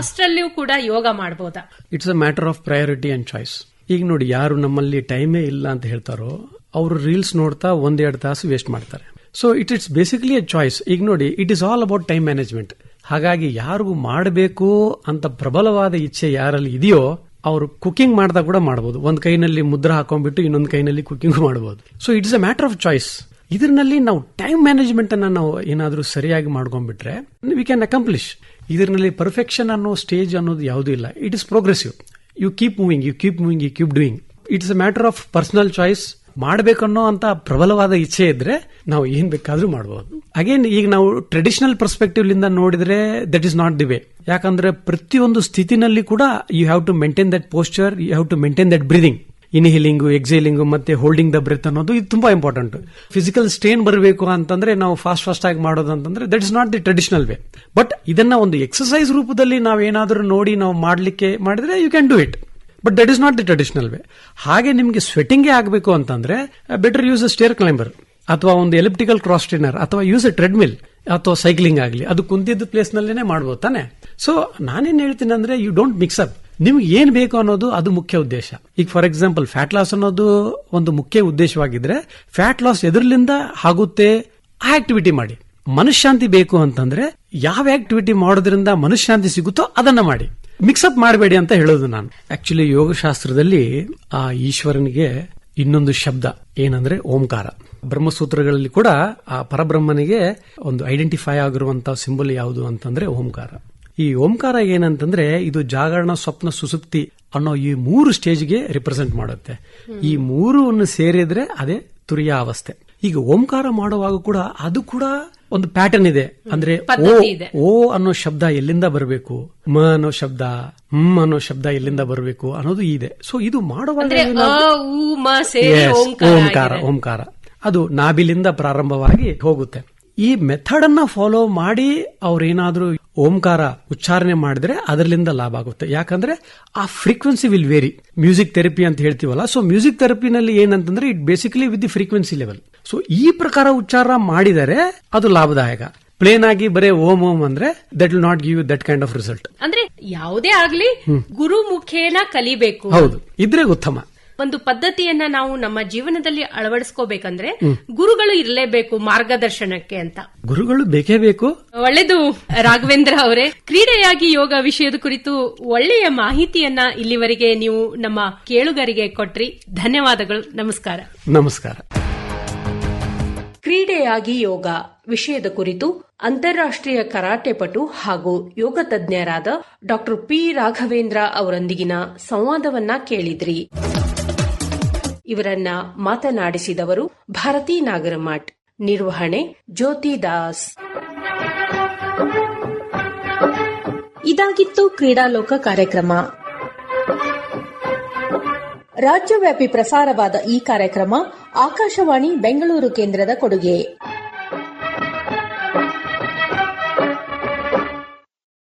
ಅಷ್ಟರಲ್ಲಿಯೂ ಕೂಡ ಯೋಗ ಮಾಡಬಹುದಾ? It's a matter of priority and choice. ಈಗ ನೋಡಿ, ಯಾರು ನಮ್ಮಲ್ಲಿ ಟೈಮೇ ಇಲ್ಲ ಅಂತ ಹೇಳ್ತಾರೋ ಅವರು ರೀಲ್ಸ್ ನೋಡ್ತಾ 1-2 ತಾಸು ವೇಸ್ಟ್ ಮಾಡ್ತಾರೆ. So it's basically A choice. ಈಗ ನೋಡಿ, it is all about time management. ಹಾಗಾಗಿ ಯಾರಿಗೂ ಮಾಡಬೇಕು ಅಂತ ಪ್ರಬಲವಾದ ಇಚ್ಛೆ ಯಾರಲ್ಲಿ ಇದೆಯೋ ಅವರು ಕುಕಿಂಗ್ ಮಾಡ್ತಾ ಕೂಡ ಮಾಡಬಹುದು. ಒಂದ್ ಕೈನಲ್ಲಿ ಮುದ್ರ ಹಾಕೊಂಡ್ಬಿಟ್ಟು ಇನ್ನೊಂದು ಕೈನಲ್ಲಿ ಕುಕಿಂಗ್ ಮಾಡಬಹುದು. So it's a matter of choice. ಇದರಲ್ಲಿ ನಾವು ಟೈಮ್ ಮ್ಯಾನೇಜ್ಮೆಂಟ್ ಅನ್ನ ನಾವು ಏನಾದ್ರೂ ಸರಿಯಾಗಿ ಮಾಡ್ಕೊಂಡ್ಬಿಟ್ರೆ ವಿ ಕ್ಯಾನ್ ಅಕಾಂಪ್ಲಿಷ್. ಇದರಲ್ಲಿ ಪರ್ಫೆಕ್ಷನ್ ಅನ್ನೋ ಸ್ಟೇಜ್ ಅನ್ನೋದು ಯಾವುದೂ ಇಲ್ಲ. It is progressive. You keep moving, you keep moving, you keep doing. It's a matter of personal choice. ಮಾಡಬೇಕನ್ನೋ ಅಂತ ಪ್ರಬಲವಾದ ಇಚ್ಛೆ ಇದ್ರೆ ನಾವು ಏನ್ ಬೇಕಾದ್ರೂ ಮಾಡಬಹುದು. ಅಗೇನ್ ಈಗ ನಾವು ಟ್ರೆಡಿಷನಲ್ ಪರ್ಸ್ಪೆಕ್ಟಿವ್ ಲಿಂದ ನೋಡಿದ್ರೆ that is not the way. ಯಾಕಂದ್ರೆ ಪ್ರತಿಯೊಂದು ಸ್ಥಿತಿನಲ್ಲಿ ಕೂಡ you have to maintain that posture, you have to maintain that breathing. Inhaling, exhaling ಮತ್ತೆ ಹೋಲ್ಡಿಂಗ್ ದ ಬ್ರೆತ್ ಅನ್ನೋದು ಇದು ತುಂಬಾ ಇಂಪಾರ್ಟೆಂಟ್. ಫಿಸಿಕಲ್ ಸ್ಟ್ರೇನ್ ಬರಬೇಕು ಅಂತಂದ್ರೆ ನಾವು ಫಾಸ್ಟ್ ಆಗಿ ಮಾಡೋದು ಅಂತಂದ್ರೆ that is not the traditional way. But ಇದನ್ನ ಒಂದು ಎಕ್ಸರ್ಸೈಸ್ ರೂಪದಲ್ಲಿ ನಾವೇನಾದ್ರೂ ನೋಡಿ ನಾವು ಮಾಡ್ಲಿಕ್ಕೆ ಮಾಡಿದ್ರೆ you can do it. But that is not the traditional way. ಹಾಗೆ ನಿಮಗೆ ಸ್ವೆಟಿಂಗೇ ಆಗಬೇಕು ಅಂತಂದ್ರೆ better use a stair climber ಅಥವಾ ಒಂದು ಎಲಿಪ್ಟಿಕಲ್ ಕ್ರಾಸ್ ಟ್ರೈನರ್ ಅಥವಾ ಯೂಸ್ ಅ ಟ್ರೆಡ್ಮಿಲ್ ಅಥವಾ ಸೈಕ್ಲಿಂಗ್ ಆಗಲಿ. ಅದು ಕುಂತಿದ್ದ ಪ್ಲೇಸ್ ನಲ್ಲೇನೆ ಮಾಡಬಹುದು ತಾನೆ. ಸೊ ನಾನೇನ್ ಹೇಳ್ತೀನಿ ಅಂದ್ರೆ ಯು ಡೋಂಟ್ ಮಿಕ್ಸ್ ಅಪ್. ನಿಮ್ಗೆ ಏನ್ ಬೇಕು ಅನ್ನೋದು ಅದು ಮುಖ್ಯ ಉದ್ದೇಶ. ಈಗ ಫಾರ್ ಎಕ್ಸಾಂಪಲ್ ಫ್ಯಾಟ್ ಲಾಸ್ ಅನ್ನೋದು ಒಂದು ಮುಖ್ಯ ಉದ್ದೇಶವಾಗಿದ್ರೆ ಫ್ಯಾಟ್ ಲಾಸ್ ಎದುರ್ಲಿಂದ ಆಗುತ್ತೆ ಆ ಆಕ್ಟಿವಿಟಿ ಮಾಡಿ. ಮನಃಶಾಂತಿ ಬೇಕು ಅಂತಂದ್ರೆ ಯಾವ ಆಕ್ಟಿವಿಟಿ ಮಾಡೋದ್ರಿಂದ ಮನಃಶಾಂತಿ ಸಿಗುತ್ತೋ ಅದನ್ನ ಮಾಡಿ. ಮಿಕ್ಸಪ್ ಮಾಡಬೇಡಿ ಅಂತ ಹೇಳೋದು ನಾನು. ಆಕ್ಚುಲಿ ಯೋಗಶಾಸ್ತ್ರದಲ್ಲಿ ಆ ಈಶ್ವರನಿಗೆ ಇನ್ನೊಂದು ಶಬ್ದ ಏನಂದ್ರೆ ಓಂಕಾರ. ಬ್ರಹ್ಮಸೂತ್ರಗಳಲ್ಲಿ ಕೂಡ ಆ ಪರಬ್ರಹ್ಮನಿಗೆ ಒಂದು ಐಡೆಂಟಿಫೈ ಆಗಿರುವಂತಹ ಸಿಂಬಲ್ ಯಾವುದು ಅಂತಂದ್ರೆ ಓಂಕಾರ. ಈ ಓಂಕಾರ ಏನಂತಂದ್ರೆ ಇದು ಜಾಗರಣ, ಸ್ವಪ್ನ, ಸುಸುಪ್ತಿ ಅನ್ನೋ ಈ 3 ಸ್ಟೇಜ್ಗೆ ರಿಪ್ರೆಸೆಂಟ್ ಮಾಡುತ್ತೆ. ಈ 3 ಸೇರಿದ್ರೆ ಅದೇ ತುರಿಯ ಅವಸ್ಥೆ. ಈಗ ಓಂಕಾರ ಮಾಡುವಾಗ ಕೂಡ ಅದು ಕೂಡ ಒಂದು ಪ್ಯಾಟರ್ನ್ ಇದೆ. ಅಂದ್ರೆ ಓ ಅನ್ನೋ ಶಬ್ದ ಎಲ್ಲಿಂದ ಬರಬೇಕು, ಮ ಅನ್ನೋ ಶಬ್ದ, ಅನ್ನೋ ಶಬ್ದ ಎಲ್ಲಿಂದ ಬರಬೇಕು ಅನ್ನೋದು ಇದೆ. ಸೊ ಇದು ಮಾಡುವಾಗ ಓಂಕಾರ ಅದು ನಾಭಿಲಿಂದ ಪ್ರಾರಂಭವಾಗಿ ಹೋಗುತ್ತೆ. ಈ ಮೆಥಡ್ ಅನ್ನ ಫಾಲೋ ಮಾಡಿ ಅವ್ರೇನಾದ್ರೂ ಓಂಕಾರ ಉಚ್ಚಾರಣೆ ಮಾಡಿದ್ರೆ ಅದರಿಂದ ಲಾಭ ಆಗುತ್ತೆ. ಯಾಕಂದ್ರೆ ಆ frequency will vary. Music therapy ಅಂತ ಹೇಳ್ತೀವಲ್ಲ, ಸೊ ಮ್ಯೂಸಿಕ್ ಥೆರಪಿನಲ್ಲಿ ಏನಂತಂದ್ರೆ it basically with the frequency level. So ಈ ಪ್ರಕಾರ ಉಚ್ಚಾರ ಮಾಡಿದರೆ ಅದು ಲಾಭದಾಯಕ. ಪ್ಲೇನ್ ಆಗಿ ಬರೇ ಓಂ ಓಂ ಅಂದ್ರೆ that will not give that kind of result. ಅಂದ್ರೆ ಯಾವುದೇ ಆಗ್ಲಿ ಗುರು ಮುಖೇನ ಕಲಿಬೇಕು. ಹೌದು, ಇದ್ರೆ ಉತ್ತಮ. ಒಂದು ಪದ್ಧತಿಯನ್ನ ನಾವು ನಮ್ಮ ಜೀವನದಲ್ಲಿ ಅಳವಡಿಸ್ಕೋಬೇಕಂದ್ರೆ ಗುರುಗಳು ಇರಲೇಬೇಕು ಮಾರ್ಗದರ್ಶನಕ್ಕೆ ಅಂತ. ಗುರುಗಳು ಬೇಕೇ ಬೇಕು. ಒಳ್ಳೆದು ರಾಘವೇಂದ್ರ ಅವರೇ, ಕ್ರೀಡೆಯಾಗಿ ಯೋಗ ವಿಷಯದ ಕುರಿತು ಒಳ್ಳೆಯ ಮಾಹಿತಿಯನ್ನ ಇಲ್ಲಿವರೆಗೆ ನೀವು ನಮ್ಮ ಕೇಳುಗರಿಗೆ ಕೊಟ್ರಿ. ಧನ್ಯವಾದಗಳು. ನಮಸ್ಕಾರ. ನಮಸ್ಕಾರ. ಕ್ರೀಡೆಯಾಗಿ ಯೋಗ ವಿಷಯದ ಕುರಿತು ಅಂತಾರಾಷ್ಟ್ರೀಯ ಕರಾಟೆ ಪಟು ಹಾಗೂ ಯೋಗ ತಜ್ಞರಾದ ಡಾಕ್ಟರ್ ಪಿ ರಾಘವೇಂದ್ರ ಅವರೊಂದಿಗಿನ ಸಂವಾದವನ್ನ ಕೇಳಿದ್ರಿ. ಇವರನ್ನ ಮಾತನಾಡಿಸಿದವರು ಭಾರತಿ ನಾಗರಮಠ್. ನಿರ್ವಹಣೆ ಜ್ಯೋತಿ ದಾಸ್. ಇದಾಗಿತ್ತು ಕ್ರೀಡಾಲೋಕ ಕಾರ್ಯಕ್ರಮ. ರಾಜ್ಯವ್ಯಾಪಿ ಪ್ರಸಾರವಾದ ಈ ಕಾರ್ಯಕ್ರಮ ಆಕಾಶವಾಣಿ ಬೆಂಗಳೂರು ಕೇಂದ್ರದ ಕೊಡುಗೆ.